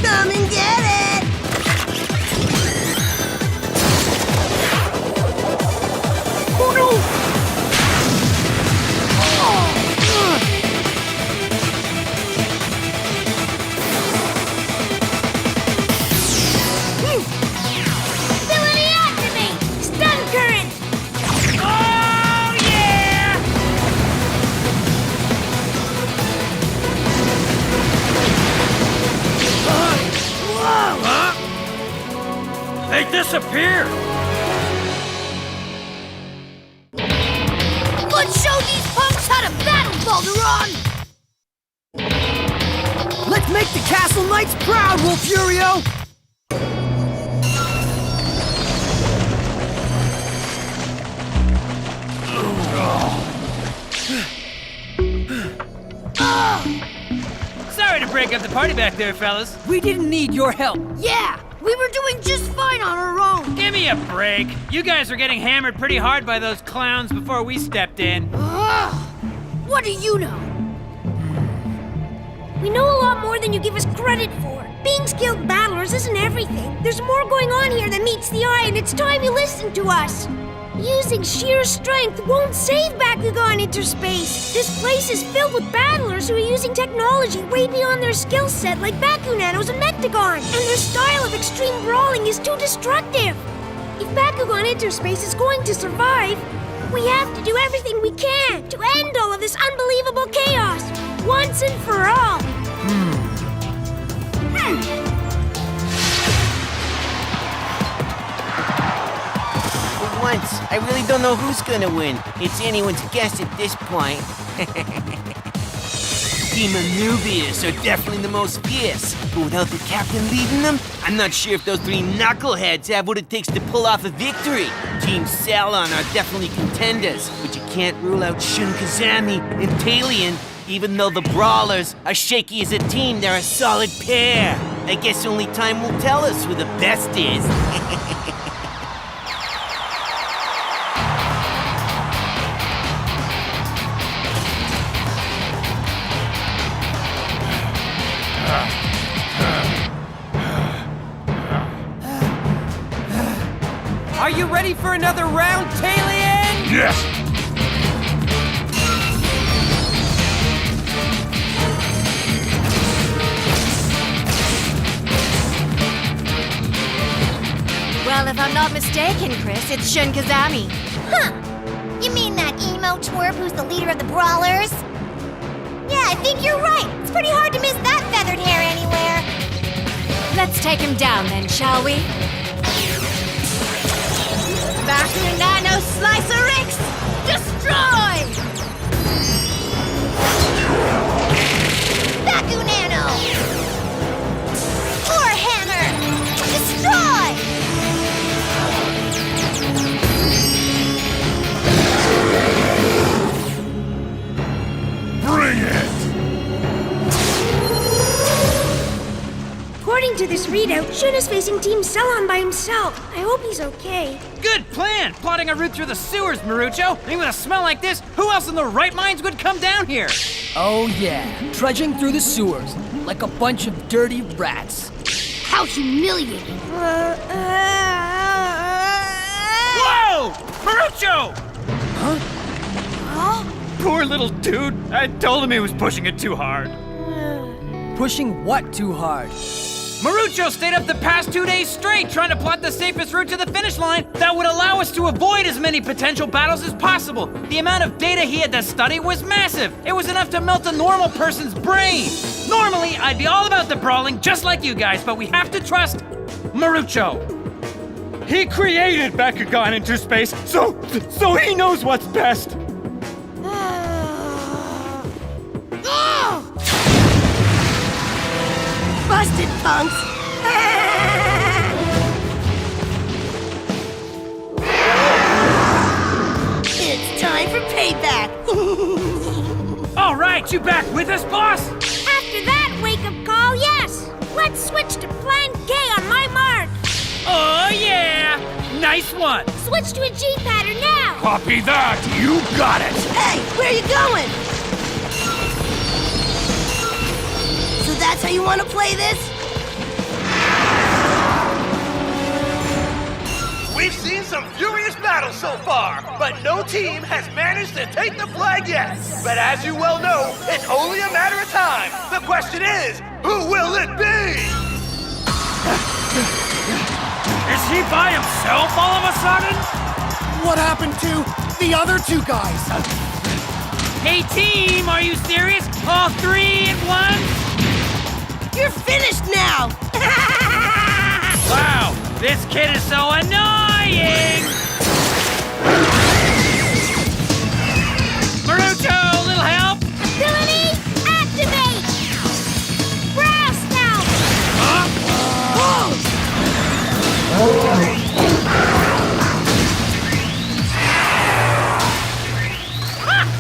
Come and get it! Oh no! Ability activate! Stun current! Oh, yeah! Whoa! Huh? They disappeared! Let's show these punks how to battle, Balderon! Let's make the Castle Knights proud, Wolfurio! Sorry to break up the party back there, fellas. We didn't need your help. Yeah, we were doing just fine on our own. Give me a break. You guys were getting hammered pretty hard by those clowns before we stepped in. What do you know? We know a lot more than you give us credit for. Being skilled battlers isn't everything. There's more going on here than meets the eye, and it's time you listen to us. Using sheer strength won't save Bakugan Interspace. This place is filled with battlers who are using technology way beyond their skill set, like Bakunanos and Mechtanium, and their style of extreme brawling is too destructive. If Bakugan Interspace is going to survive, we have to do everything we can to end all of this unbelievable chaos, once and for all. For once, I really don't know who's gonna win. It's anyone's guess at this point. Team Anubius are definitely the most fierce, but without the captain leading them, I'm not sure if those three knuckleheads have what it takes to pull off a victory. Team Salon are definitely contenders, but you can't rule out Shun Kazami and Talion. Even though the Brawlers are shaky as a team, they're a solid pair. I guess only time will tell us who the best is. Are you ready for another round, Talion? Yes! Well, if I'm not mistaken, Chris, it's Shun Kazami. Huh! You mean that emo twerp who's the leader of the Brawlers? Yeah, I think you're right. It's pretty hard to miss that feathered hair anywhere. Let's take him down then, shall we? Bakugan Nano Slicer X! Destroy! Bakugan Nano! Or Hammer! Destroy! Bring it! According to this readout, Shun is facing Team Salon by himself. I hope he's okay. Good plan! Plotting a route through the sewers, Marucho. I mean, with a smell like this, who else in their right minds would come down here? Oh yeah, trudging through the sewers like a bunch of dirty rats. How humiliating! Whoa! Marucho! Huh? Poor little dude. I told him he was pushing it too hard. Pushing what too hard? Marucho stayed up the past 2 days straight trying to plot the safest route to the finish line that would allow us to avoid as many potential battles as possible. The amount of data he had to study was massive. It was enough to melt a normal person's brain. Normally, I'd be all about the brawling just like you guys, but we have to trust Marucho. He created Bakugan into space, so he knows what's best. Busted, punks! It's time for payback! All right, you back with us, boss? After that wake-up call, yes! Let's switch to Plan K on my mark! Oh, yeah! Nice one! Switch to a G pattern now! Copy that! You got it! Hey, where are you going? So that's how you want to play this? We've seen some furious battles so far, but no team has managed to take the flag yet. But as you well know, it's only a matter of time. The question is, who will it be? Is he by himself all of a sudden? What happened to the other two guys? Hey, team, are you serious? All three at once? You're finished now! Wow, this kid is so annoying! Marucho, little help? Ability, activate! Brass now!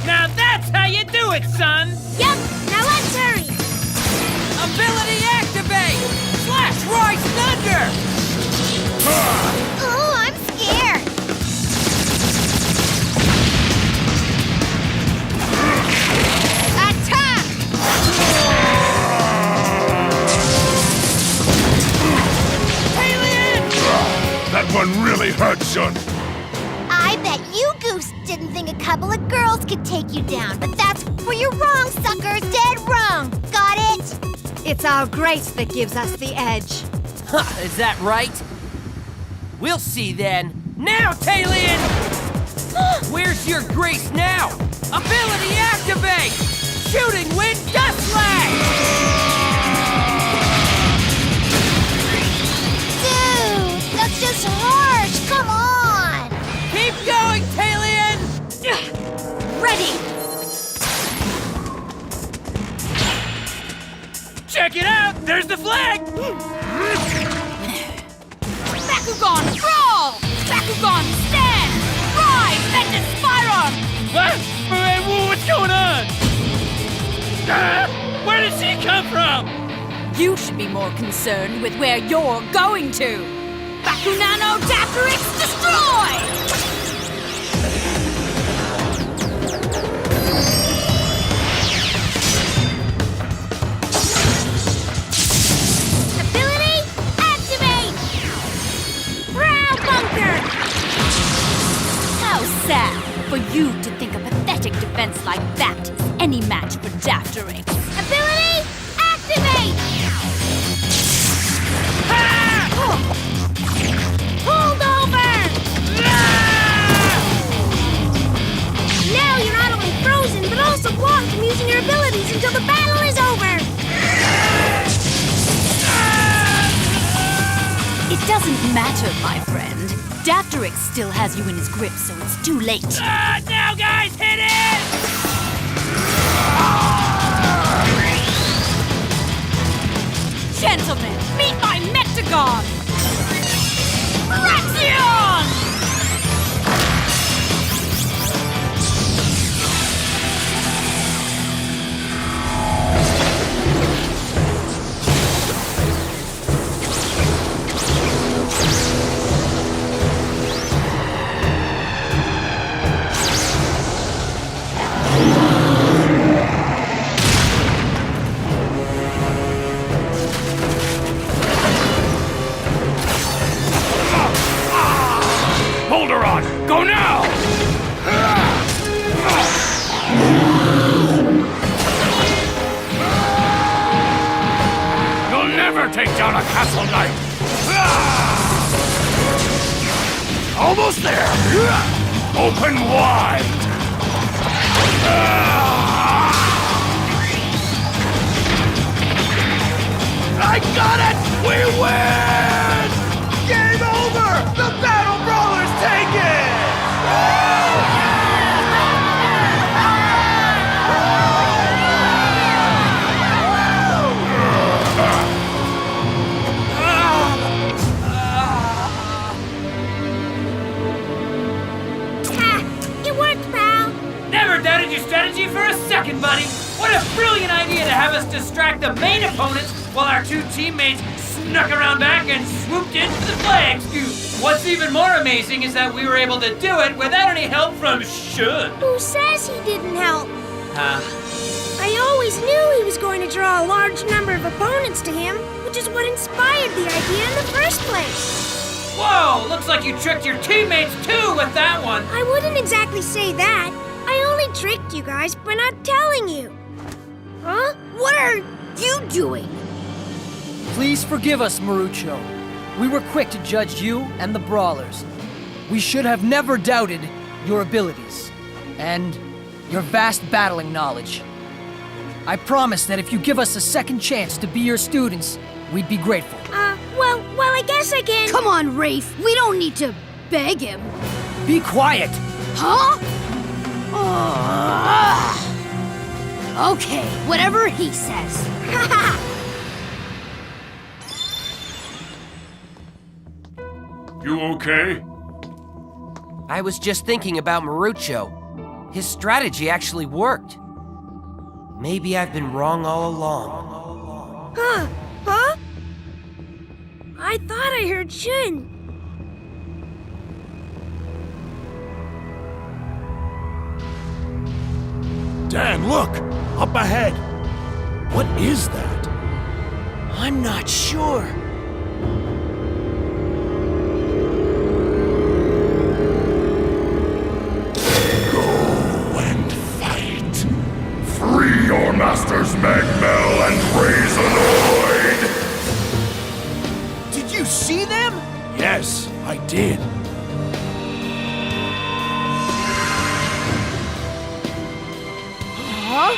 Now that's how you do it, son! Yep, now let's hurry! Ability activate! Flash Rise Thunder! Oh, I'm scared! Attack! Alien! That one really hurt, Shun. I bet you, Goose, didn't think a couple of girls could take you down, but that's where you're wrong, suckers! Dead wrong! Got it? It's our grace that gives us the edge. Huh, is that right? We'll see then. Now, Talion! Where's your grace now? Ability activate! Shooting wind dust slash! Dude, that's just harsh! Come on! Keep going, Talion! Ready! Bakugan, crawl! Bakugan, stand! Rise, Ventus Spiron! What? What's going on? Where did she come from? You should be more concerned with where you're going to! Bakunano Daptrix, destroy! Ability, activate! Brow bunker! How sad for you to think a pathetic defense like that is any match for Daptrix. Ability, activate! Hold over! Now you're not only frozen, but also blocked from using your abilities until the battle is over! It doesn't matter, my friend. Daptrix still has you in his grip, so it's too late. Now, guys, hit it! Gentlemen, meet my Mechtanium! Fraction! Boulderon, go now! You'll never take down a castle knight! Almost there! Open wide! I got it! We win! Game over! The Battle Brawlers take it! Ha! It worked, pal! Never doubted your strategy for a second, buddy! What a brilliant idea to have us distract the main opponents while our two teammates snuck around back and swooped in for the flag scoop! What's even more amazing is that we were able to do it without any help from Shun! Who says he didn't help? Huh? I always knew he was going to draw a large number of opponents to him, which is what inspired the idea in the first place. Whoa! Looks like you tricked your teammates too with that one! I wouldn't exactly say that. I only tricked you guys by not telling you. Huh? What are you doing? Please forgive us, Marucho. We were quick to judge you and the Brawlers. We should have never doubted your abilities and your vast battling knowledge. I promise that if you give us a second chance to be your students, we'd be grateful. Well, I guess I can... Come on, Rafe. We don't need to beg him. Be quiet! Huh? Okay, whatever he says. You okay? I was just thinking about Marucho. His strategy actually worked. Maybe I've been wrong all along. Huh? I thought I heard Shun. Dan, look! Up ahead! What is that? I'm not sure. Free your masters, Magmel and Razanoid! Did you see them? Yes, I did. Huh?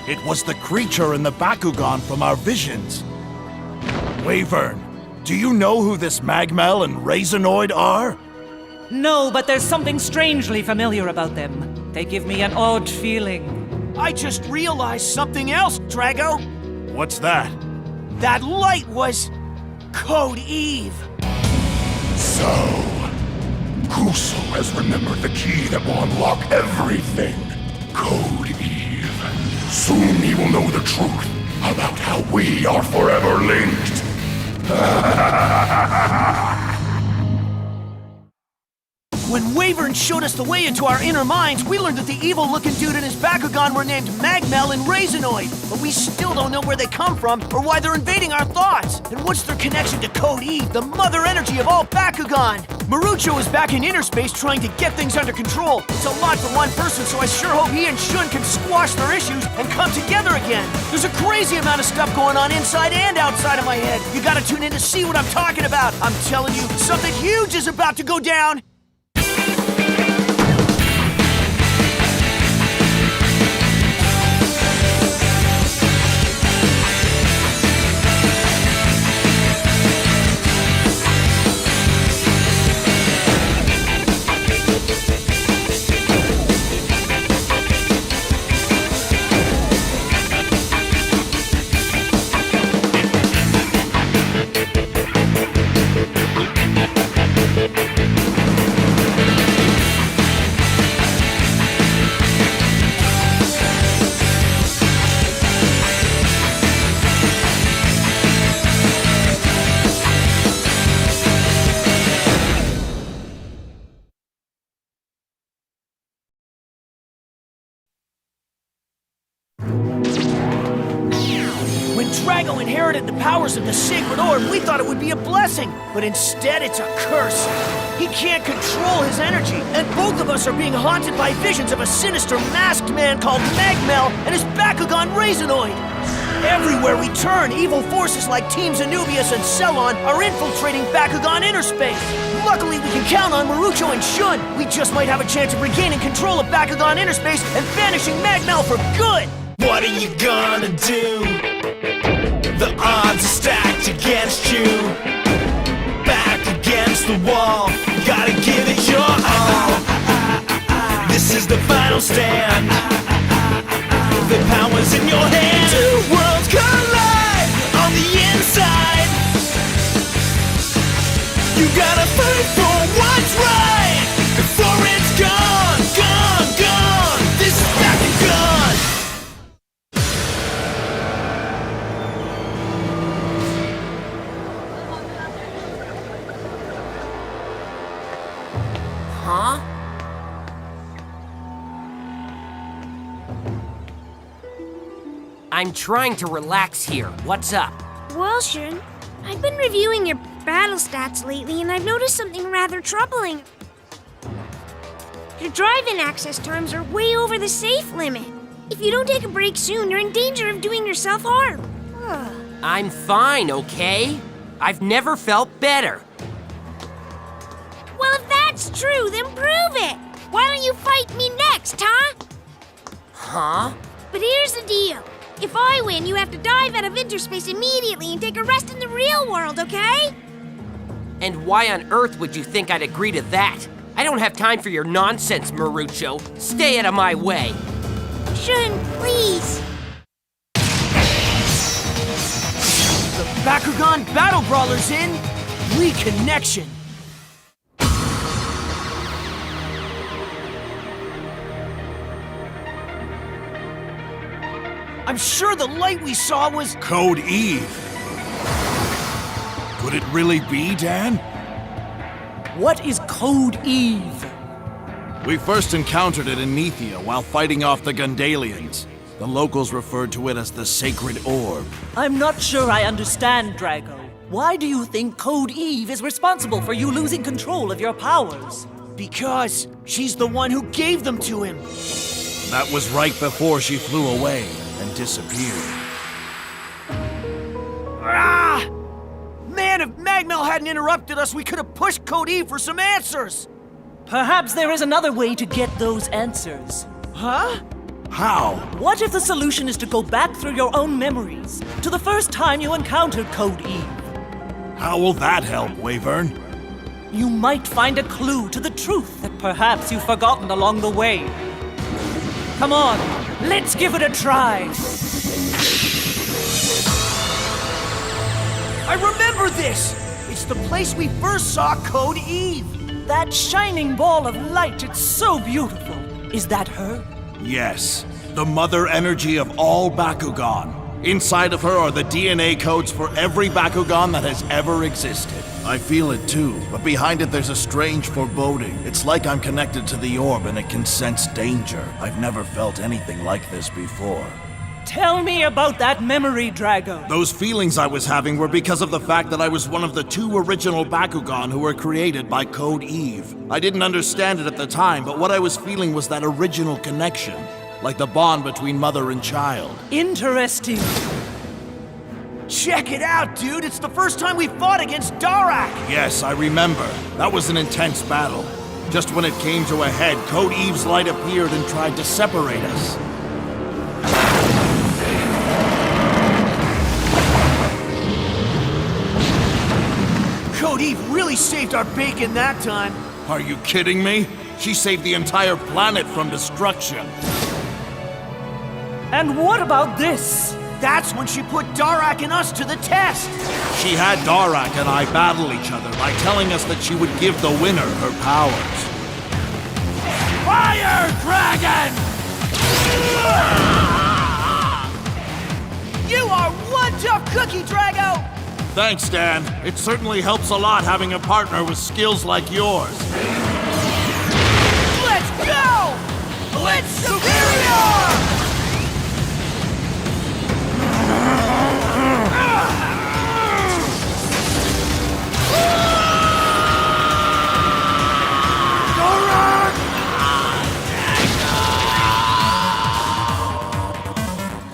It was the creature in the Bakugan from our visions. Wyvern, do you know who this Magmel and Razanoid are? No, but there's something strangely familiar about them. They give me an odd feeling. I just realized something else, Drago. What's that? That light was Code Eve. So, Kuso has remembered the key that will unlock everything. Code Eve. Soon he will know the truth about how we are forever linked. When Wyvern showed us the way into our inner minds, we learned that the evil-looking dude and his Bakugan were named Magmel and Raisinoid. But we still don't know where they come from or why they're invading our thoughts. And what's their connection to Code Eve, the mother energy of all Bakugan? Marucho is back in inner space trying to get things under control. It's a lot for one person, so I sure hope he and Shun can squash their issues and come together again. There's a crazy amount of stuff going on inside and outside of my head. You gotta tune in to see what I'm talking about. I'm telling you, something huge is about to go down. Drago inherited the powers of the Sacred Orb, we thought it would be a blessing, but instead it's a curse. He can't control his energy, and both of us are being haunted by visions of a sinister masked man called Magmel and his Bakugan Raisinoid. Everywhere we turn, evil forces like Teams Anubius and Cellon are infiltrating Bakugan inner space. Luckily, we can count on Marucho and Shun. We just might have a chance of regaining control of Bakugan inner space and banishing Magmel for good. What are you gonna do? The odds are stacked against you. Back against the wall, gotta give it your all. This is the final stand. The power's in your hand. Two worlds collide on the inside. You gotta fight for what's right before it's gone, gone, gone. This is Bakugan. Huh? I'm trying to relax here. What's up? Well, Shun, I've been reviewing your battle stats lately, and I've noticed something rather troubling. Your drive-in access times are way over the safe limit. If you don't take a break soon, you're in danger of doing yourself harm. I'm fine, okay? I've never felt better. Well, if that's true, then prove it! Why don't you fight me next, huh? Huh? But here's the deal. If I win, you have to dive out of interspace immediately and take a rest in the real world, okay? And why on earth would you think I'd agree to that? I don't have time for your nonsense, Marucho. Stay out of my way. Shun, please. The Bakugan Battle Brawler's in Reconnection. I'm sure the light we saw was Code Eve. Could it really be, Dan? What is Code Eve? We first encountered it in Nethia while fighting off the Gundalians. The locals referred to it as the Sacred Orb. I'm not sure I understand, Drago. Why do you think Code Eve is responsible for you losing control of your powers? because she's the one who gave them to him. That was right before she flew away and disappeared. Ah! Man, if Magmel hadn't interrupted us, we could have pushed Code Eve for some answers! Perhaps there is another way to get those answers. Huh? How? What if the solution is to go back through your own memories, to the first time you encountered Code Eve? How will that help, Wyvern? You might find a clue to the truth that perhaps you've forgotten along the way. Come on, let's give it a try! I remember this! It's the place we first saw Code Eve! That shining ball of light, it's so beautiful. Is that her? Yes, the mother energy of all Bakugan. Inside of her are the DNA codes for every Bakugan that has ever existed. I feel it too, but behind it there's a strange foreboding. It's like I'm connected to the orb and it can sense danger. I've never felt anything like this before. Tell me about that memory, Drago. Those feelings I was having were because of the fact that I was one of the 2 original Bakugan who were created by Code Eve. I didn't understand it at the time, but what I was feeling was that original connection, like the bond between mother and child. Interesting. Check it out, dude! It's the first time we fought against Darak! Yes, I remember. That was an intense battle. Just when it came to a head, Code Eve's light appeared and tried to separate us. Code Eve really saved our bacon that time. Are you kidding me? She saved the entire planet from destruction. And what about this? That's when she put Darak and us to the test! She had Darak and I battle each other by telling us that she would give the winner her powers. Fire Dragon! You are one tough cookie, Drago! Thanks, Dan. It certainly helps a lot having a partner with skills like yours. Let's go! Blitz Superior!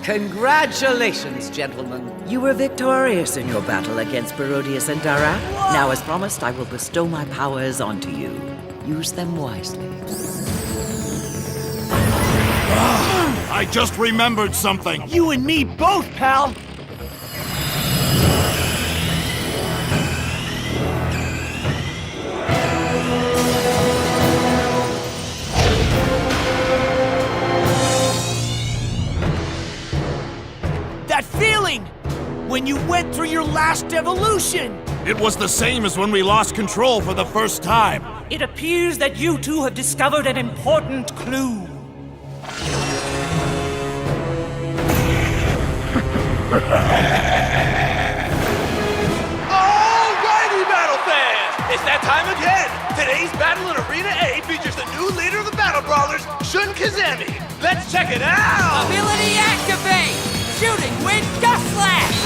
Congratulations, gentlemen. You were victorious in your battle against Barodius and Darak. Now, as promised, I will bestow my powers onto you. Use them wisely. I just remembered something. You and me both, pal! That feeling! When you went through your last evolution! It was the same as when we lost control for the first time. It appears that you two have discovered an important clue. Alrighty, battle fans! It's that time again! Today's battle in Arena A features the new leader of the Battle Brawlers, Shun Kazemi. Let's check it out! Ability activate! Shooting wind gust slash!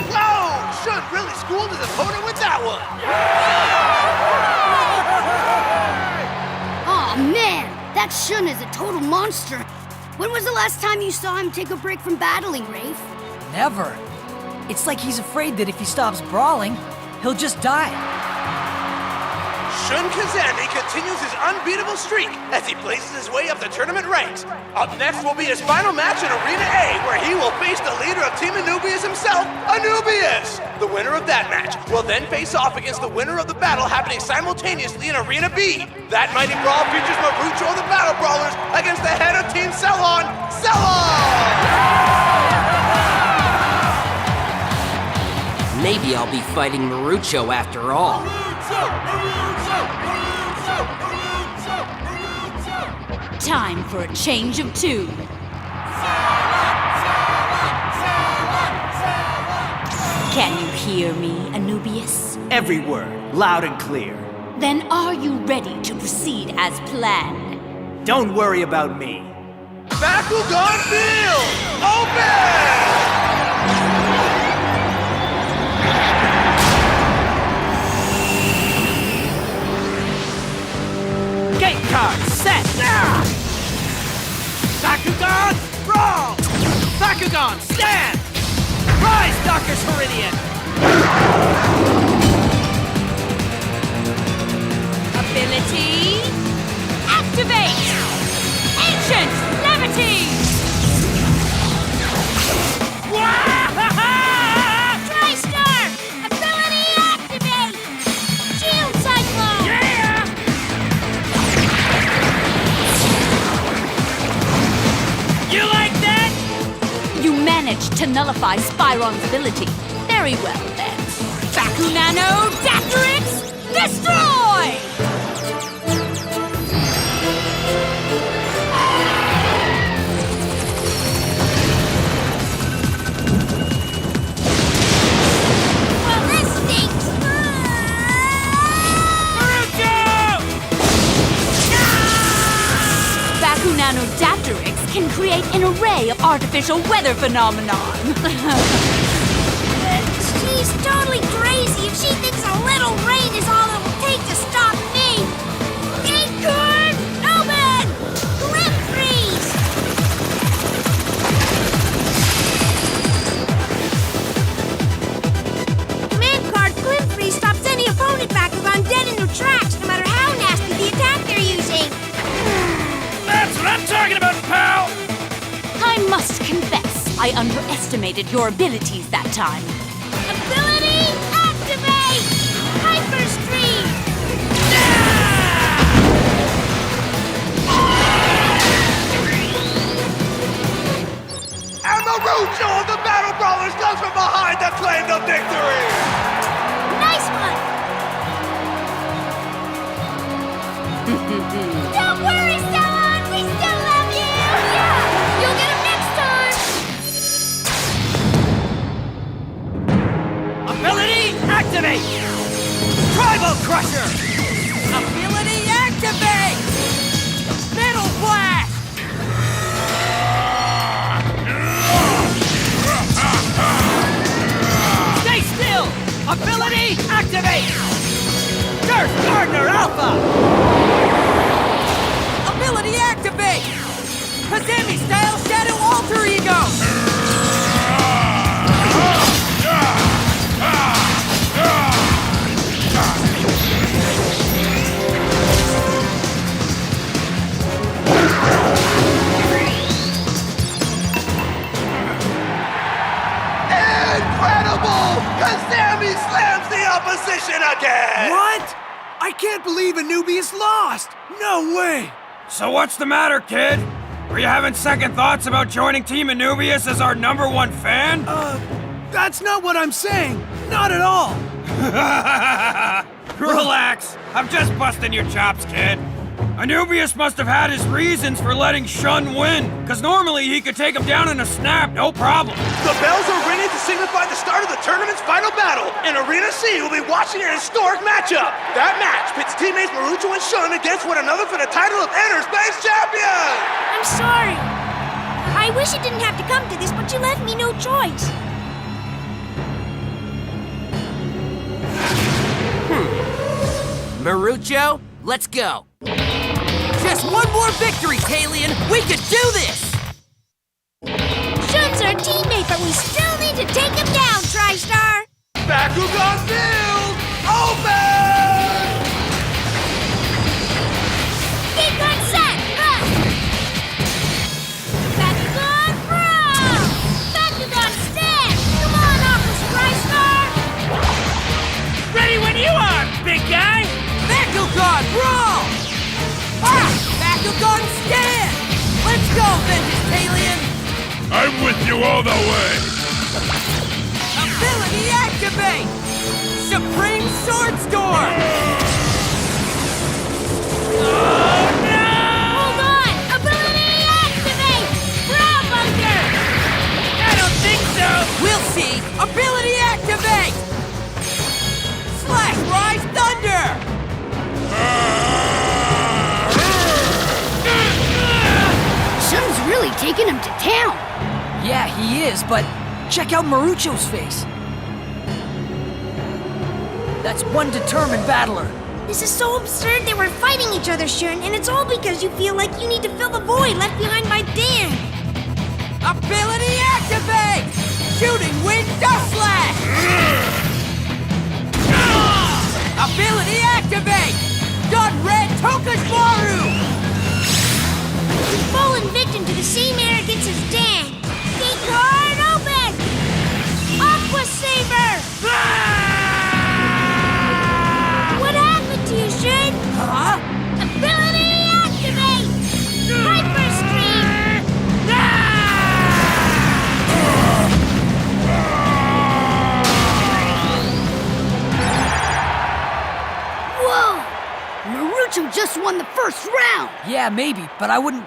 Whoa! Shun really schooled his opponent with that one! Aw, man! That Shun is a total monster. When was the last time you saw him take a break from battling, Rafe? Never. It's like he's afraid that if he stops brawling, he'll just die. Shun Kazemi continues his unbeatable streak as he places his way up the tournament ranks. Up next will be his final match in Arena A, where he will face the leader of Team Anubius himself, Anubius! The winner of that match will then face off against the winner of the battle happening simultaneously in Arena B. That mighty brawl features Marucho of the Battle Brawlers against the head of Team Cellon, Maybe I'll be fighting Marucho after all. Time for a change of tune. Can you hear me, Anubius? Every word, loud and clear. Then are you ready to proceed as planned? Don't worry about me. Bakugan Field! Open! Gate card set! Bakugan, brawl! Bakugan, stand! Rise, Dr. Ceridian! Ability activate! Ancient levity! nullify Spyron's ability. Very well, then. Bakunano Daptrix, destroy! Well, this stinks! Bakunano Daptrix can create an array of artificial weather phenomenon. She's totally crazy if she thinks a little rain is all it will take to stop me! Acorn! Open! Glim freeze! Command card Glim freeze stops any opponent Bakugan dead in their tracks, no matter how nasty the attack they're using! That's what I'm talking about, pal! I must confess, I underestimated your abilities that time. Ability activate! Hyper Stream! And the Rujo of the Battle Brawlers comes from behind to claim the victory! Nice one! Don't worry, Stellan! We still love you! Yeah! You'll get him next time! Ability activate! Tribal Crusher! Ability activate! Metal Blast! Stay still! Ability activate! Dirt Gardener Alpha! Ability activate! Kazami style Shadow Alter Ego! Incredible! Kazami slams the opposition again! What? I can't believe Anubius lost! No way! So what's the matter, kid? Were you having second thoughts about joining Team Anubius as our #1 fan? That's not what I'm saying! Not at all! Relax. I'm just busting your chops, kid. Anubius must have had his reasons for letting Shun win, because normally he could take him down in a snap, no problem. The bells are ringing to signify the start of the tournament's final battle, and Arena C will be watching an historic matchup. That match pits teammates Marucho and Shun against one another for the title of Inner Space Champion! I'm sorry. I wish it didn't have to come to this, but you left me no choice. Marucho, let's go. Just one more victory, Talion! We could do this! Shun's our teammate, but we still need to take him down, TriStar! Bakugan Field, open! Bakugan set! Bakugan Brawl! Bakugan stand! Come on, Office TriStar! Ready when you are, big guy! Bakugan Brawl! Bakugan stand! Let's go, Vengeance Talion! I'm with you all the way! Ability activate! Supreme Sword Storm! Hold on! Ability activate! Brow Bunker! I don't think so! We'll see! Ability activate! Slash Rise Thunder! Shun's really taking him to town. Yeah, he is, but check out Marucho's face. That's one determined battler. This is so absurd that we're fighting each other, Shun, and it's all because you feel like you need to fill the void left behind by Dan. Ability activate! Shooting Wind Dust Slash! Ability activate! Done Red Toka's Maru! You've fallen victim to the same arrogance as Dan. Gate card open! Aqua Saber! What happened to you, Shun? Huh? Ability activate! Hyper Scream! just won the first round! Yeah, maybe, but I wouldn't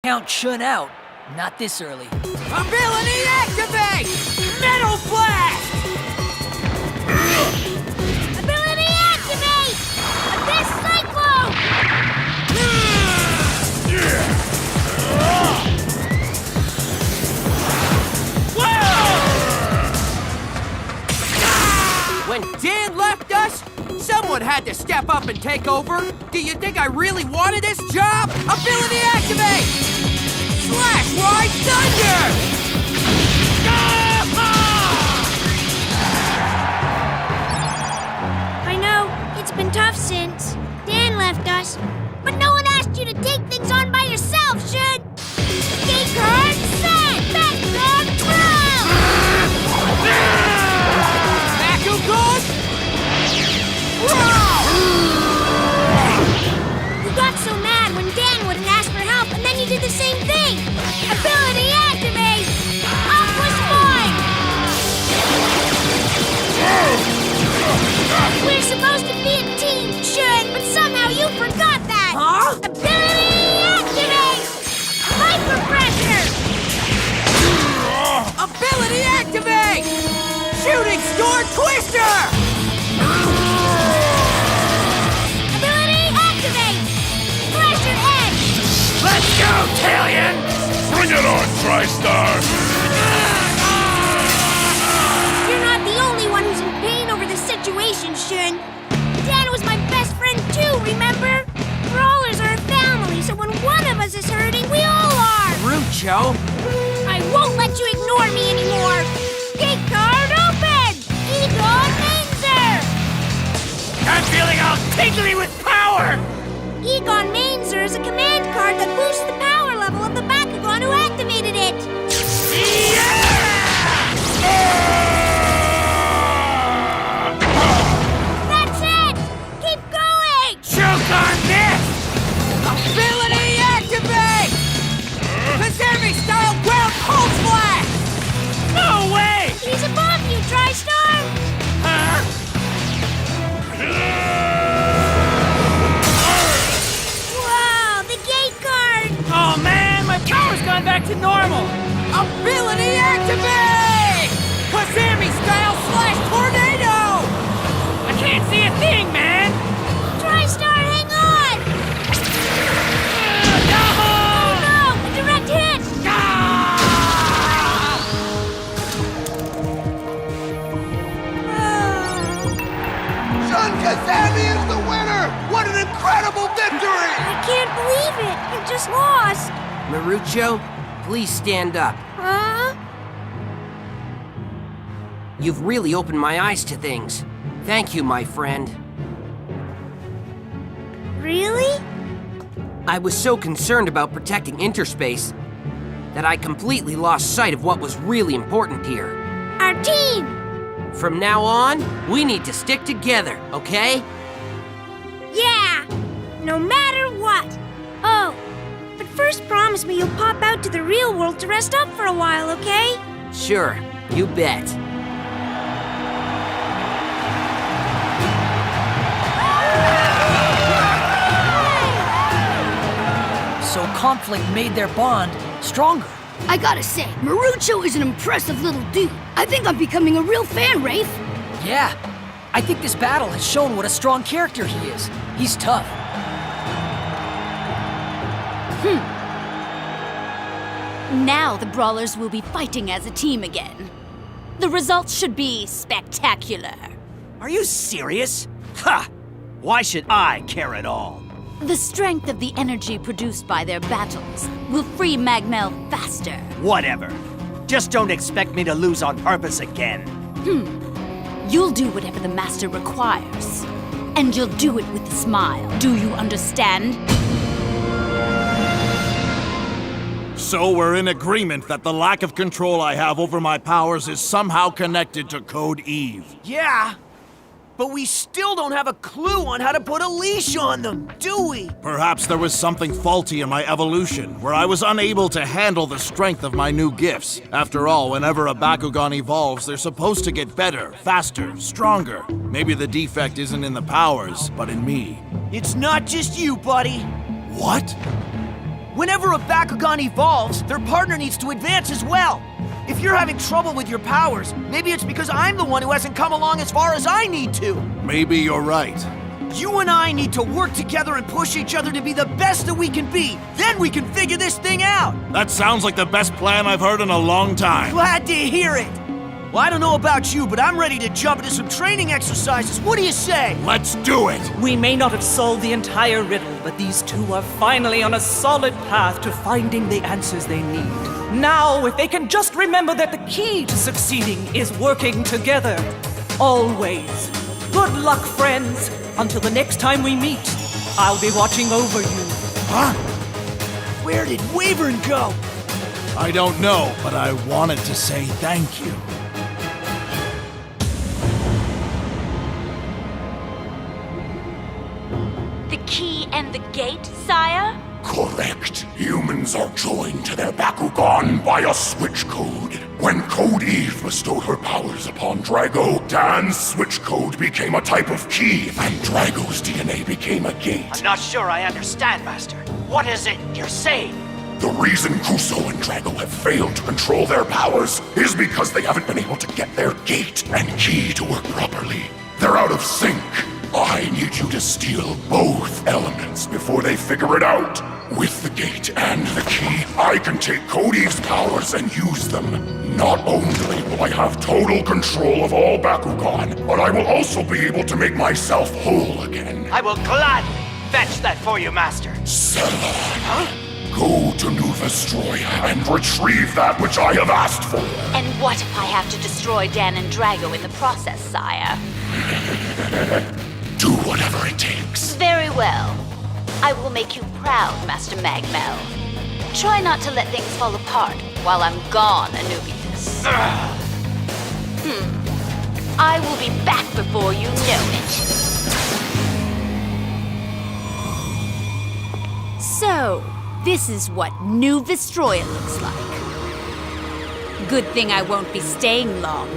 Count Shun out. Not this early. Ability activate! Metal blast! Ability activate! Abyss cyclone! When Dan left us, someone had to step up and take over. Do you think I really wanted this job? Ability activate! Slash Ride Thunder! I know, it's been tough since Dan left us. But no one asked you to take things on by yourself, should? Gate card set! Bakugan throw! Bakugan! Throw! You got so mad when Dan wouldn't ask for help, and then you did the same thing! Ability activate! Aqua Spine! We're supposed to be a team, should, but somehow you forgot that! Huh? Ability activate! Hyper pressure! Ability activate! Shooting Star Twister! Ability activate! Pressure edge! Let's go, Talion! Bring it on, TriStar! You're not the only one who's in pain over the situation, Shun. Dan was my best friend too, remember? Brawlers are a family, so when one of us is hurting, we all are! Rucho! I won't let you ignore me anymore! Gate card open! Egon Mainzer! I'm feeling all tingly with power! Egon Mainzer is a command card that boosts the power level of the Bakugan who activated it! That's it! Keep going! Choke on this! Ability activate! Kazemi style ground pulse blast! No way! He's above you, TriStar! Huh? Wow, the gate card! Oh man, my power's gone back to normal! Ability activate! Kazemi style slash tornado! I can't see a thing, man! TriStar, hang on! No! Oh no! A direct hit! Shun Kazami is the winner! What an incredible victory! I can't believe it! You just lost! Marucho, please stand up. Huh? You've really opened my eyes to things. Thank you, my friend. Really? I was so concerned about protecting Interspace that I completely lost sight of what was really important here. Our team! From now on, we need to stick together, okay? Yeah! No matter what! Oh, but first promise me you'll pop out to the real world to rest up for a while, okay? Sure, you bet. So conflict made their bond stronger. I gotta say, Marucho is an impressive little dude. I think I'm becoming a real fan, Rafe. Yeah, I think this battle has shown what a strong character he is. He's tough. Now the Brawlers will be fighting as a team again. The results should be spectacular. Are you serious? Ha! Why should I care at all? The strength of the energy produced by their battles will free Magmel faster. Whatever. Just don't expect me to lose on purpose again. You'll do whatever the Master requires. And you'll do it with a smile. Do you understand? So we're in agreement that the lack of control I have over my powers is somehow connected to Code Eve. Yeah, but we still don't have a clue on how to put a leash on them, do we? Perhaps there was something faulty in my evolution, where I was unable to handle the strength of my new gifts. After all, whenever a Bakugan evolves, they're supposed to get better, faster, stronger. Maybe the defect isn't in the powers, but in me. It's not just you, buddy. What? Whenever a Bakugan evolves, their partner needs to advance as well. If you're having trouble with your powers, maybe it's because I'm the one who hasn't come along as far as I need to. Maybe you're right. You and I need to work together and push each other to be the best that we can be. Then we can figure this thing out. That sounds like the best plan I've heard in a long time. Glad to hear it. Well, I don't know about you, but I'm ready to jump into some training exercises. What do you say? Let's do it! We may not have solved the entire riddle, but these two are finally on a solid path to finding the answers they need. Now, if they can just remember that the key to succeeding is working together. Always. Good luck, friends. Until the next time we meet, I'll be watching over you. Huh? Where did Wyvern go? I don't know, but I wanted to say thank you. The key and the gate, sire? Correct. Humans are joined to their Bakugan by a switch code. When Code Eve bestowed her powers upon Drago, Dan's switch code became a type of key, and Drago's DNA became a gate. I'm not sure I understand, Master. What is it you're saying? The reason Kuso and Drago have failed to control their powers is because they haven't been able to get their gate and key to work properly. They're out of sync. I need you to steal both elements before they figure it out. With the gate and the key, I can take Code Eve's powers and use them. Not only will I have total control of all Bakugan, but I will also be able to make myself whole again. I will gladly fetch that for you, Master. Huh? Go to New Vestroia and retrieve that which I have asked for. And what if I have to destroy Dan and Drago in the process, sire? Do whatever it takes. Very well. I will make you proud, Master Magmel. Try not to let things fall apart while I'm gone, Anubius. I will be back before you know it. So, this is what New Vestroia looks like. Good thing I won't be staying long.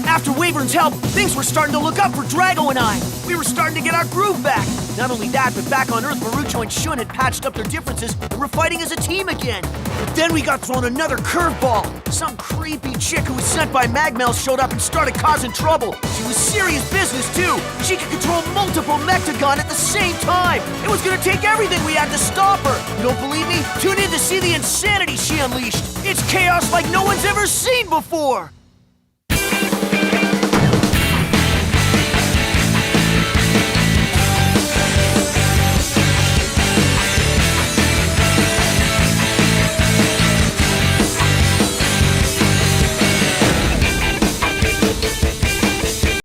After Wyvern's help, things were starting to look up for Drago and I. We were starting to get our groove back. Not only that, but back on Earth, Marucho and Shun had patched up their differences and were fighting as a team again. But then we got thrown another curveball. Some creepy chick who was sent by Magmel showed up and started causing trouble. She was serious business, too. She could control multiple Mechtanium at the same time. It was gonna take everything we had to stop her. You don't believe me? Tune in to see the insanity she unleashed. It's chaos like no one's ever seen before.